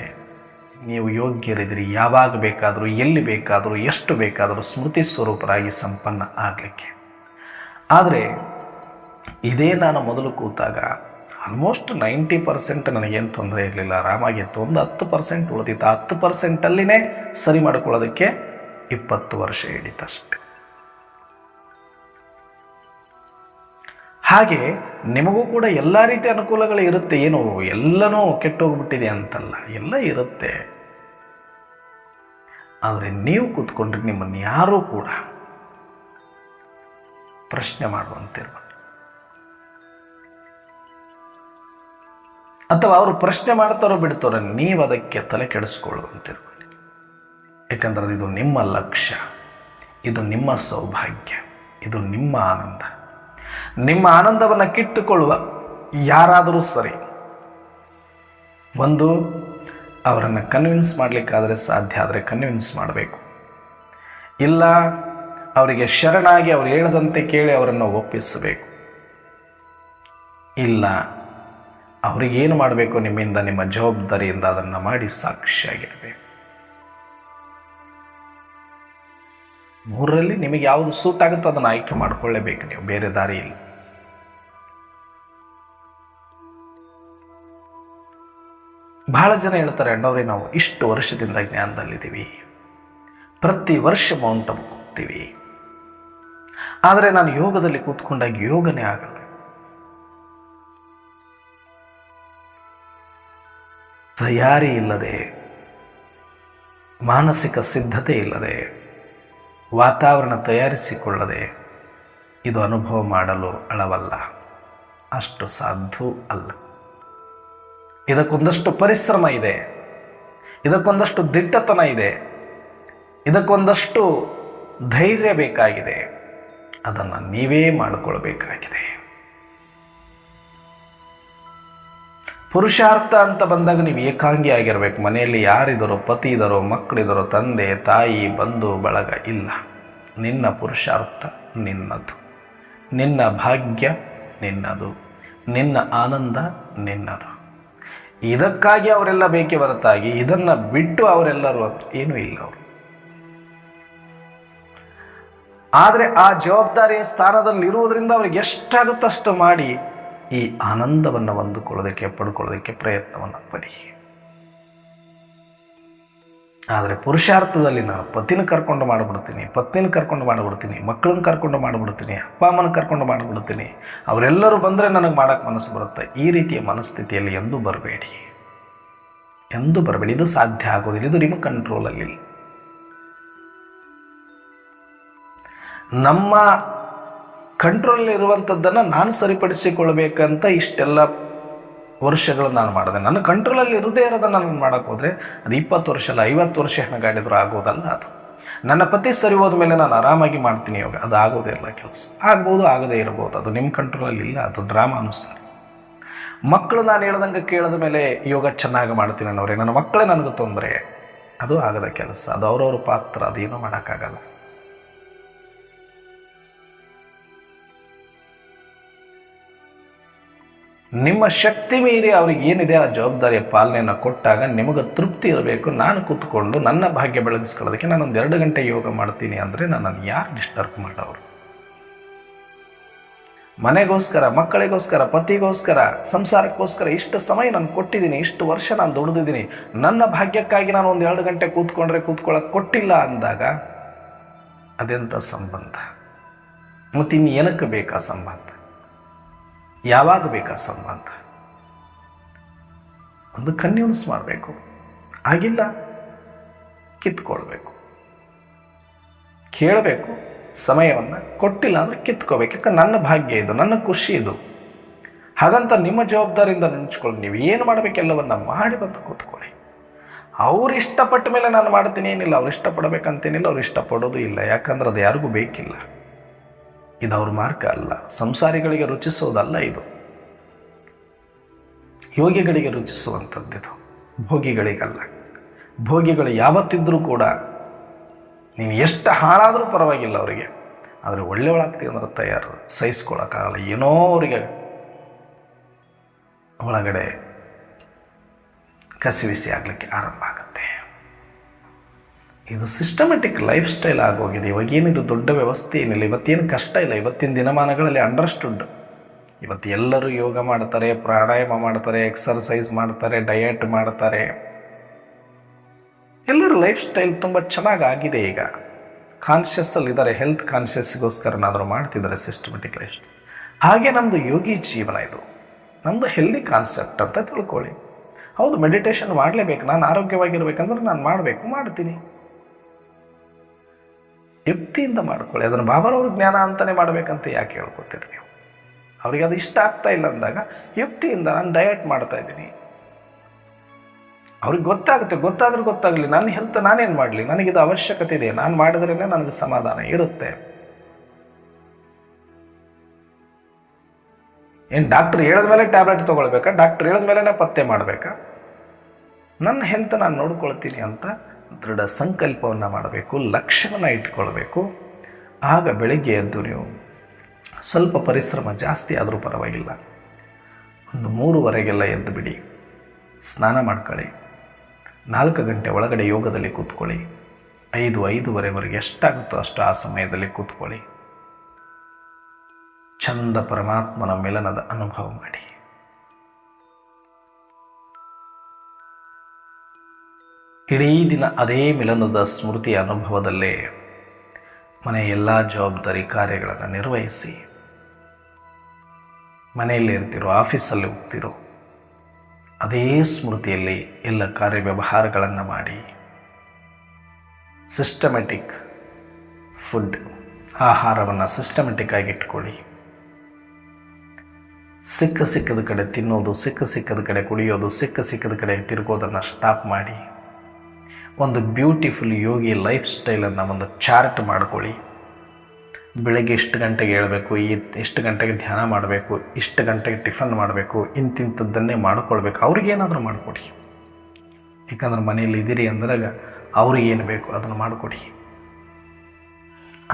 ನೀವು ಯೋಗ್ಯರಿದ್ದೀರಿ. ಯಾವಾಗ ಬೇಕಾದರೂ, ಎಲ್ಲಿ ಬೇಕಾದರೂ, ಎಷ್ಟು ಬೇಕಾದರೂ ಸ್ಮೃತಿ ಸ್ವರೂಪರಾಗಿ ಸಂಪನ್ನ ಆಗಲಿಕ್ಕೆ. ಆದರೆ ಇದೇ ನಾನು ಮೊದಲು ಕೂತಾಗ ಆಲ್ಮೋಸ್ಟ್ 90% ನನಗೇನು ತೊಂದರೆ ಇರಲಿಲ್ಲ, ಆರಾಮಾಗಿತ್ತು. ಒಂದು 10% ಉಳಿದಿತ್ತು. ಆ 10%ಅಲ್ಲಿನೇ ಸರಿ ಮಾಡಿಕೊಳ್ಳೋದಕ್ಕೆ 20 ವರ್ಷ ಹಿಡಿತಷ್ಟೆ. ಹಾಗೆ ನಿಮಗೂ ಕೂಡ ಎಲ್ಲ ರೀತಿಯ ಅನುಕೂಲಗಳು ಇರುತ್ತೆ. ಏನು ಎಲ್ಲನೂ ಕೆಟ್ಟೋಗ್ಬಿಟ್ಟಿದೆ ಅಂತಲ್ಲ, ಎಲ್ಲ ಇರುತ್ತೆ. ಆದರೆ ನೀವು ಕೂತ್ಕೊಂಡ್ರೆ ನಿಮ್ಮನ್ನು ಯಾರೂ ಕೂಡ ಪ್ರಶ್ನೆ ಮಾಡುವಂತಿರ್ಬೋದು, ಅಥವಾ ಅವರು ಪ್ರಶ್ನೆ ಮಾಡ್ತಾರೋ ಬಿಡ್ತಾರೋ ನೀವು ಅದಕ್ಕೆ ತಲೆ ಕೆಡಿಸ್ಕೊಳ್ಳುವಂತಿರ್ಬೋದು. ಯಾಕಂದ್ರೆ ಇದು ನಿಮ್ಮ ಲಕ್ಷ್ಯ, ಇದು ನಿಮ್ಮ ಸೌಭಾಗ್ಯ, ಇದು ನಿಮ್ಮ ಆನಂದ. ನಿಮ್ಮ ಆನಂದವನ್ನು ಕಿತ್ತುಕೊಳ್ಳುವ ಯಾರಾದರೂ ಸರಿ, ಒಂದು ಅವರನ್ನು ಕನ್ವಿನ್ಸ್ ಮಾಡಲಿಕ್ಕಾದರೆ ಸಾಧ್ಯ ಆದರೆ ಕನ್ವಿನ್ಸ್ ಮಾಡಬೇಕು. ಇಲ್ಲ ಅವರಿಗೆ ಶರಣಾಗಿ ಅವ್ರು ಹೇಳದಂತೆ ಕೇಳಿ ಅವರನ್ನು ಒಪ್ಪಿಸಬೇಕು. ಇಲ್ಲ ಅವರಿಗೇನು ಮಾಡಬೇಕು ನಿಮ್ಮಿಂದ, ನಿಮ್ಮ ಜವಾಬ್ದಾರಿಯಿಂದ ಅದನ್ನು ಮಾಡಿ ಸಾಕ್ಷಿಯಾಗಿರಬೇಕು. 3ರಲ್ಲಿ ನಿಮಗೆ ಯಾವುದು ಸೂಟ್ ಆಗುತ್ತೋ ಅದನ್ನು ಆಯ್ಕೆ ಮಾಡಿಕೊಳ್ಳೇಬೇಕು ನೀವು, ಬೇರೆ ದಾರಿ ಇಲ್ಲ. ಬಹಳ ಜನ ಹೇಳ್ತಾರೆ, ಅಣ್ಣವ್ರೆ ನಾವು ಇಷ್ಟು ವರ್ಷದಿಂದ ಜ್ಞಾನದಲ್ಲಿದ್ದೀವಿ, ಪ್ರತಿ ವರ್ಷ ಮೌಂಟ್ ಅಬು ಹೋಗ್ತೀವಿ, ಆದರೆ ನಾನು ಯೋಗದಲ್ಲಿ ಕೂತ್ಕೊಂಡಾಗ ಯೋಗನೇ ಆಗಲ್ಲ. ತಯಾರಿ ಇಲ್ಲದೆ, ಮಾನಸಿಕ ಸಿದ್ಧತೆ ಇಲ್ಲದೆ, ವಾತಾವರಣ ತಯಾರಿಸಿಕೊಳ್ಳದೆ ಇದು ಅನುಭವ ಮಾಡಲು ಅಳವಲ್ಲ, ಅಷ್ಟು ಸಾಧು ಅಲ್ಲ. ಇದಕ್ಕೊಂದಷ್ಟು ಪರಿಶ್ರಮ ಇದೆ, ಇದಕ್ಕೊಂದಷ್ಟು ದಿಟ್ಟತನ ಇದೆ, ಇದಕ್ಕೊಂದಷ್ಟು ಧೈರ್ಯ ಬೇಕಾಗಿದೆ. ಅದನ್ನು ನೀವೇ ಮಾಡಿಕೊಳ್ಬೇಕಾಗಿದೆ. ಪುರುಷಾರ್ಥ ಅಂತ ಬಂದಾಗ ನೀವು ಏಕಾಂಗಿ ಆಗಿರಬೇಕು. ಮನೆಯಲ್ಲಿ ಯಾರಿದ್ದಾರೋ, ಪತಿ ಇದ್ದಾರೋ, ಮಕ್ಕಳಿದ್ದಾರೋ, ತಂದೆ ತಾಯಿ ಬಂಧು ಬಳಗ ಇಲ್ಲ. ನಿನ್ನ ಪುರುಷಾರ್ಥ ನಿನ್ನದು, ನಿನ್ನ ಭಾಗ್ಯ ನಿನ್ನದು, ನಿನ್ನ ಆನಂದ ನಿನ್ನದು. ಇದಕ್ಕಾಗಿ ಅವರೆಲ್ಲ ಬೇಕೇ ಹೊರತಾಗಿ ಇದನ್ನು ಬಿಟ್ಟು ಅವರೆಲ್ಲರೂ ಏನೂ ಇಲ್ಲ ಅವರು. ಆದರೆ ಆ ಜವಾಬ್ದಾರಿಯ ಸ್ಥಾನದಲ್ಲಿ ಇರುವುದರಿಂದ ಅವ್ರಿಗೆ ಎಷ್ಟಾಗುತ್ತೋ ಅಷ್ಟು ಮಾಡಿ ಈ ಆನಂದವನ್ನು ಹೊಂದಿಕೊಳ್ಳೋದಕ್ಕೆ ಪಡ್ಕೊಳ್ಳೋದಕ್ಕೆ ಪ್ರಯತ್ನವನ್ನು ಪಡಿ. ಆದರೆ ಪುರುಷಾರ್ಥದಲ್ಲಿ ನಾನು ಪತಿನ ಕರ್ಕೊಂಡು ಮಾಡಿಬಿಡ್ತೀನಿ, ಪತ್ನಿನ ಕರ್ಕೊಂಡು ಮಾಡಿಬಿಡ್ತೀನಿ, ಮಕ್ಕಳನ್ನ ಕರ್ಕೊಂಡು ಮಾಡಿಬಿಡ್ತೀನಿ, ಅಪ್ಪ ಅಮ್ಮನ ಕರ್ಕೊಂಡು ಮಾಡಿಬಿಡ್ತೀನಿ, ಅವರೆಲ್ಲರೂ ಬಂದರೆ ನನಗೆ ಮಾಡೋಕ್ಕೆ ಮನಸ್ಸು ಬರುತ್ತೆ. ಈ ರೀತಿಯ ಮನಸ್ಥಿತಿಯಲ್ಲಿ ಎಂದೂ ಬರಬೇಡಿ, ಎಂದೂ ಬರಬೇಡಿ. ಇದು ಸಾಧ್ಯ ಆಗೋದಿಲ್ಲ, ಇದು ನಿಮ್ಮ ಕಂಟ್ರೋಲಲ್ಲಿ. ನಮ್ಮ ಕಂಟ್ರೋಲಲ್ಲಿ ಇರುವಂಥದ್ದನ್ನು ನಾನು ಸರಿಪಡಿಸಿಕೊಳ್ಬೇಕಂತ ಇಷ್ಟೆಲ್ಲ ವರ್ಷಗಳು ನಾನು ಮಾಡಿದೆ. ನನ್ನ ಕಂಟ್ರೋಲಲ್ಲಿ ಇರದೇ ಇರೋದನ್ನು ನಾನು ಮಾಡೋಕ್ಕೆ ಹೋದರೆ ಅದು 20 ವರ್ಷ ಅಲ್ಲ 50 ವರ್ಷ ಹೆಣಗಾಡಿದ್ರು ಆಗೋದಲ್ಲ. ಅದು ನನ್ನ ಪತಿ ಸರಿ ಹೋದ ಮೇಲೆ ನಾನು ಆರಾಮಾಗಿ ಮಾಡ್ತೀನಿ ಯೋಗ, ಅದು ಆಗೋದೇ ಇಲ್ಲ. ಕೆಲಸ ಆಗ್ಬೋದು, ಆಗದೇ ಇರ್ಬೋದು, ಅದು ನಿಮ್ಮ ಕಂಟ್ರೋಲಲ್ಲಿ ಇಲ್ಲ, ಅದು ಡ್ರಾಮಾ ಅನುಸಾರ. ಮಕ್ಕಳು ನಾನು ಹೇಳ್ದಂಗೆ ಕೇಳಿದ ಮೇಲೆ ಯೋಗ ಚೆನ್ನಾಗಿ ಮಾಡ್ತೀನಿ ಅನ್ನೋರೆ, ನನ್ನ ಮಕ್ಕಳೇ ನನಗೆ ತೊಂದರೆ, ಅದು ಆಗದ ಕೆಲಸ. ಅದು ಅವ್ರವ್ರ ಪಾತ್ರ, ಅದೇನೂ ಮಾಡೋಕ್ಕಾಗಲ್ಲ. ನಿಮ್ಮ ಶಕ್ತಿ ಮೀರಿ ಅವ್ರಿಗೆ ಏನಿದೆ ಆ ಜವಾಬ್ದಾರಿಯ ಪಾಲನೆಯನ್ನು ಕೊಟ್ಟಾಗ ನಿಮಗೆ ತೃಪ್ತಿ ಇರಬೇಕು. ನಾನು ಕೂತ್ಕೊಂಡು ನನ್ನ ಭಾಗ್ಯ ಬೆಳಗಿಸ್ಕೊಳ್ಳೋದಕ್ಕೆ ನಾನೊಂದು 2 ಗಂಟೆ ಯೋಗ ಮಾಡ್ತೀನಿ ಅಂದರೆ ನನ್ನನ್ನು ಯಾರು ಡಿಸ್ಟರ್ಬ್ ಮಾಡೋರು? ಮನೆಗೋಸ್ಕರ, ಮಕ್ಕಳಿಗೋಸ್ಕರ, ಪತಿಗೋಸ್ಕರ, ಸಂಸಾರಕ್ಕೋಸ್ಕರ ಇಷ್ಟು ಸಮಯ ನಾನು ಕೊಟ್ಟಿದ್ದೀನಿ, ಇಷ್ಟು ವರ್ಷ ನಾನು ದುಡಿದಿದ್ದೀನಿ. ನನ್ನ ಭಾಗ್ಯಕ್ಕಾಗಿ ನಾನು ಒಂದು 2 ಗಂಟೆ ಕೂತ್ಕೊಳ್ಳೋಕೆ ಕೊಟ್ಟಿಲ್ಲ ಅಂದಾಗ ಅದೆಂಥ ಸಂಬಂಧ? ಮತ್ತು ಇನ್ನು ಏನಕ್ಕೆ ಬೇಕಾ ಸಂಬಂಧ? ಯಾವಾಗ ಬೇಕಾ ಸಂಬಂಧ? ಒಂದು ಕನ್ವಿನ್ಸ್ ಮಾಡಬೇಕು. ಆಗಿಲ್ಲ ಕಿತ್ಕೊಳ್ಬೇಕು, ಕೇಳಬೇಕು, ಸಮಯವನ್ನು ಕೊಟ್ಟಿಲ್ಲ ಅಂದರೆ ಕಿತ್ಕೋಬೇಕು. ಯಾಕಂದ್ರೆ ನನ್ನ ಭಾಗ್ಯ ಇದು, ನನ್ನ ಖುಷಿ ಇದು. ಹಾಗಂತ ನಿಮ್ಮ ಜವಾಬ್ದಾರಿಯಿಂದ ನೆನೆಸ್ಕೊಳ್ಳಿ. ನೀವು ಏನು ಮಾಡಬೇಕೆಲ್ಲವನ್ನ ಮಾಡಿ ಬಂದು ಕೂತ್ಕೊಳ್ಳಿ. ಅವ್ರು ಇಷ್ಟಪಟ್ಟ ಮೇಲೆ ನಾನು ಮಾಡ್ತೀನಿ ಏನಿಲ್ಲ, ಅವ್ರು ಇಷ್ಟಪಡಬೇಕಂತೇನಿಲ್ಲ, ಅವ್ರು ಇಷ್ಟಪಡೋದು ಇಲ್ಲ. ಯಾಕಂದ್ರೆ ಅದು ಯಾರಿಗೂ ಬೇಕಿಲ್ಲ. ಇದು ಅವ್ರ ಮಾರ್ಗ ಅಲ್ಲ, ಸಂಸಾರಿಗಳಿಗೆ ರುಚಿಸೋದಲ್ಲ ಇದು, ಯೋಗಿಗಳಿಗೆ ರುಚಿಸುವಂಥದ್ದಿದು, ಭೋಗಿಗಳಿಗಲ್ಲ. ಭೋಗಿಗಳು ಯಾವತ್ತಿದ್ರೂ ಕೂಡ ನೀನು ಎಷ್ಟು ಹಾಳಾದರೂ ಪರವಾಗಿಲ್ಲ ಅವರಿಗೆ, ಆದರೆ ಒಳ್ಳೆಯವಳಾಗ್ತೀವಿ ಅಂದ್ರೆ ತಯಾರು, ಸಹಿಸ್ಕೊಳ್ಳೋಕ್ಕಾಗಲ್ಲ. ಏನೋ ಅವರಿಗೆ ಒಳಗಡೆ ಕಸಿವಿಸಿ ಆಗಲಿಕ್ಕೆ ಆರಂಭ ಆಗುತ್ತೆ. ಇದು ಸಿಸ್ಟಮೆಟಿಕ್ ಲೈಫ್ ಸ್ಟೈಲ್ ಆಗೋಗಿದೆ. ಇವಾಗೇನಿದು ದೊಡ್ಡ ವ್ಯವಸ್ಥೆ ಏನಿಲ್ಲ, ಇವತ್ತೇನು ಕಷ್ಟ ಇಲ್ಲ. ಇವತ್ತಿನ ದಿನಮಾನಗಳಲ್ಲಿ ಅಂಡರ್ಸ್ಟುಡ್. ಇವತ್ತು ಎಲ್ಲರೂ ಯೋಗ ಮಾಡ್ತಾರೆ, ಪ್ರಾಣಾಯಾಮ ಮಾಡ್ತಾರೆ, ಎಕ್ಸರ್ಸೈಸ್ ಮಾಡ್ತಾರೆ, ಡಯಟ್ ಮಾಡ್ತಾರೆ. ಎಲ್ಲರ ಲೈಫ್ ಸ್ಟೈಲ್ ತುಂಬ ಚೆನ್ನಾಗಿ ಆಗಿದೆ. ಈಗ ಕಾನ್ಷಿಯಸ್ಸಲ್ಲಿದ್ದಾರೆ, ಹೆಲ್ತ್ ಕಾನ್ಷಿಯಸ್ಗೋಸ್ಕರನಾದರೂ ಮಾಡ್ತಿದ್ದಾರೆ ಸಿಸ್ಟಮೆಟಿಕ್ ಲೈಫ್ ಸ್ಟೈಲ್. ಹಾಗೆ ನಮ್ಮದು ಯೋಗಿ ಜೀವನ, ಇದು ನಮ್ಮದು ಹೆಲ್ದಿ ಕಾನ್ಸೆಪ್ಟ್ ಅಂತ ತಿಳ್ಕೊಳ್ಳಿ. ಹೌದು, ಮೆಡಿಟೇಷನ್ ಮಾಡಲೇಬೇಕು. ನಾನು ಆರೋಗ್ಯವಾಗಿರ್ಬೇಕಂದ್ರೆ ನಾನು ಮಾಡ್ತೀನಿ. ಯುಕ್ತಿಯಿಂದ ಮಾಡ್ಕೊಳ್ಳಿ. ಅದನ್ನು ಬಾಬಾರವ್ರ ಜ್ಞಾನ ಅಂತಲೇ ಮಾಡಬೇಕಂತ ಯಾಕೆ ಹೇಳ್ಕೊತೀರಿ ನೀವು? ಅವ್ರಿಗೆ ಅದು ಇಷ್ಟ ಆಗ್ತಾ ಇಲ್ಲ ಅಂದಾಗ ಯುಕ್ತಿಯಿಂದ ನಾನು ಡಯಟ್ ಮಾಡ್ತಾ ಇದ್ದೀನಿ. ಅವ್ರಿಗೆ ಗೊತ್ತಾಗುತ್ತೆ, ಗೊತ್ತಾದರೂ ಗೊತ್ತಾಗಲಿ, ನನ್ನ ಹೆಲ್ತ್ ನಾನೇನು ಮಾಡಲಿ, ನನಗಿದು ಅವಶ್ಯಕತೆ ಇದೆ, ನಾನು ಮಾಡಿದ್ರೇ ನನಗೆ ಸಮಾಧಾನ ಇರುತ್ತೆ. ಏನು ಡಾಕ್ಟ್ರ್ ಹೇಳಿದ ಮೇಲೆ ಟ್ಯಾಬ್ಲೆಟ್ ತೊಗೊಳ್ಬೇಕಾ? ಡಾಕ್ಟ್ರ್ ಹೇಳಿದ ಮೇಲೇ ಪತ್ತೆ ಮಾಡಬೇಕಾ? ನನ್ನ ಹೆಲ್ತ್ ನಾನು ನೋಡ್ಕೊಳ್ತೀನಿ ಅಂತ ದೃಢ ಸಂಕಲ್ಪವನ್ನು ಮಾಡಬೇಕು, ಲಕ್ಷ್ಯವನ್ನು ಇಟ್ಕೊಳ್ಬೇಕು. ಆಗ ಬೆಳಗ್ಗೆ ಎದ್ದು ನೀವು ಸ್ವಲ್ಪ ಪರಿಶ್ರಮ ಜಾಸ್ತಿ ಆದರೂ ಪರವಾಗಿಲ್ಲ, ಒಂದು 3:15 ಎದ್ದು ಬಿಡಿ, ಸ್ನಾನ ಮಾಡ್ಕೊಳ್ಳಿ, 4 ಗಂಟೆ ಒಳಗಡೆ ಯೋಗದಲ್ಲಿ ಕೂತ್ಕೊಳ್ಳಿ, 5-5:30ವರೆಗೆ ಎಷ್ಟಾಗುತ್ತೋ ಅಷ್ಟು ಆ ಸಮಯದಲ್ಲಿ ಕೂತ್ಕೊಳ್ಳಿ. ಚಂದ ಪರಮಾತ್ಮನ ಮಿಲನದ ಅನುಭವ ಮಾಡಿ. ಇಡೀ ದಿನ ಅದೇ ಮಿಲನದ ಸ್ಮೃತಿಯ ಅನುಭವದಲ್ಲೇ ಮನೆಯ ಎಲ್ಲ ಜವಾಬ್ದಾರಿ ಕಾರ್ಯಗಳನ್ನು ನಿರ್ವಹಿಸಿ. ಮನೆಯಲ್ಲಿ ಇರ್ತಿರೋ, ಆಫೀಸಲ್ಲಿ ಹೋಗ್ತಿರೋ, ಅದೇ ಸ್ಮೃತಿಯಲ್ಲಿ ಎಲ್ಲ ಕಾರ್ಯವ್ಯವಹಾರಗಳನ್ನು ಮಾಡಿ. ಸಿಸ್ಟಮೆಟಿಕ್ ಫುಡ್, ಆಹಾರವನ್ನು ಸಿಸ್ಟಮೆಟಿಕ್ ಆಗಿ ಇಟ್ಕೊಳ್ಳಿ. ಸಿಕ್ಕದ ಕಡೆ ತಿನ್ನೋದು, ಸಿಕ್ಕದ ಕಡೆ ಕುಡಿಯೋದು, ಸಿಕ್ಕದ ಕಡೆ ತಿರುಗೋದನ್ನು ಸ್ಟಾಪ್ ಮಾಡಿ. ಒಂದು ಬ್ಯೂಟಿಫುಲ್ ಯೋಗಿ ಲೈಫ್ ಸ್ಟೈಲನ್ನು ಒಂದು ಚಾರ್ಟ್ ಮಾಡ್ಕೊಳ್ಳಿ. ಬೆಳಗ್ಗೆ ಇಷ್ಟು ಗಂಟೆಗೆ ಏಳಬೇಕು, ಇಷ್ಟು ಗಂಟೆಗೆ ಧ್ಯಾನ ಮಾಡಬೇಕು, ಇಷ್ಟು ಗಂಟೆಗೆ ಟಿಫನ್ ಮಾಡಬೇಕು, ಇಂತಿಂಥದ್ದನ್ನೇ ಮಾಡಿಕೊಳ್ಬೇಕು. ಅವ್ರಿಗೇನಾದರೂ ಮಾಡಿಕೊಡಿ. ಯಾಕಂದ್ರೆ ಮನೆಯಲ್ಲಿ ಇದ್ದೀರಿ ಅಂದಾಗ ಅವ್ರಿಗೇನು ಬೇಕು ಅದನ್ನು ಮಾಡಿಕೊಡಿ.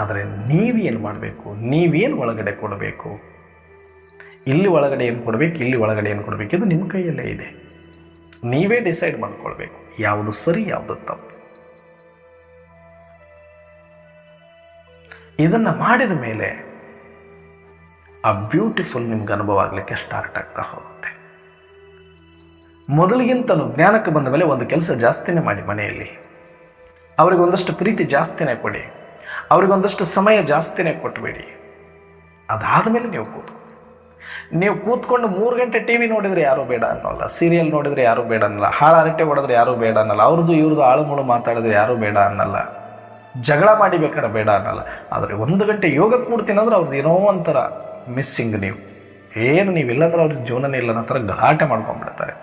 ಆದರೆ ನೀವೇನು ಮಾಡಬೇಕು, ನೀವೇನು ಒಳಗಡೆ ಕೊಡಬೇಕು, ಇಲ್ಲಿ ಒಳಗಡೆ ಏನು ಕೊಡಬೇಕು, ಇಲ್ಲಿ ಒಳಗಡೆ ಏನು ಕೊಡಬೇಕು, ಇದು ನಿಮ್ಮ ಕೈಯಲ್ಲೇ ಇದೆ. ನೀವೇ ಡಿಸೈಡ್ ಮಾಡ್ಕೊಳ್ಬೇಕು ಯಾವುದು ಸರಿ, ಯಾವುದು ತಪ್ಪು. ಇದನ್ನು ಮಾಡಿದ ಮೇಲೆ ಆ ಬ್ಯೂಟಿಫುಲ್ ನಿಮ್ಗೆ ಅನುಭವ ಆಗಲಿಕ್ಕೆ ಸ್ಟಾರ್ಟ್ ಆಗ್ತಾ ಹೋಗುತ್ತೆ. ಮೊದಲಿಗಿಂತಲೂ ಜ್ಞಾನಕ್ಕೆ ಬಂದ ಮೇಲೆ ಒಂದು ಕೆಲಸ ಜಾಸ್ತಿನೇ ಮಾಡಿ, ಮನೆಯಲ್ಲಿ ಅವ್ರಿಗೆ ಒಂದಷ್ಟು ಪ್ರೀತಿ ಜಾಸ್ತಿನೇ ಕೊಡಿ, ಅವ್ರಿಗೊಂದಷ್ಟು ಸಮಯ ಜಾಸ್ತಿನೇ ಕೊಟ್ಟಬೇಡಿ. ಅದಾದ ಮೇಲೆ ನೀವು ಕೂತ್ಕೊಂಡು 3 ಗಂಟೆ ಟಿ ವಿ ನೋಡಿದರೆ ಯಾರೂ ಬೇಡ ಅನ್ನೋಲ್ಲ, ಸೀರಿಯಲ್ ನೋಡಿದರೆ ಯಾರೂ ಬೇಡ ಅನ್ನಲ್ಲ, ಹಾಳು ಹರಟೆ ಹೊಡೆದ್ರೆ ಯಾರೂ ಬೇಡ ಅನ್ನಲ್ಲ, ಅವ್ರದ್ದು ಇವ್ರದ್ದು ಆಳುಮೂಳು ಮಾತಾಡಿದ್ರೆ ಯಾರೂ ಬೇಡ ಅನ್ನಲ್ಲ, ಜಗಳ ಮಾಡಿಬೇಕಾದ್ರೆ ಬೇಡ ಅನ್ನಲ್ಲ. ಆದರೆ 1 ಗಂಟೆ ಯೋಗ ಕೂಡ್ತೀನಿ ಅಂದ್ರೆ ಅವ್ರದ್ದು ಏನೋ ಒಂಥರ ಮಿಸ್ಸಿಂಗ್. ನೀವಿಲ್ಲಂದ್ರೆ ಅವ್ರಿಗೆ ಜೀವನನೇ ಇಲ್ಲ ಅನ್ನೋ ಥರ ಗಲಾಟೆ ಮಾಡ್ಕೊಂಡ್ಬಿಡ್ತಾರೆ.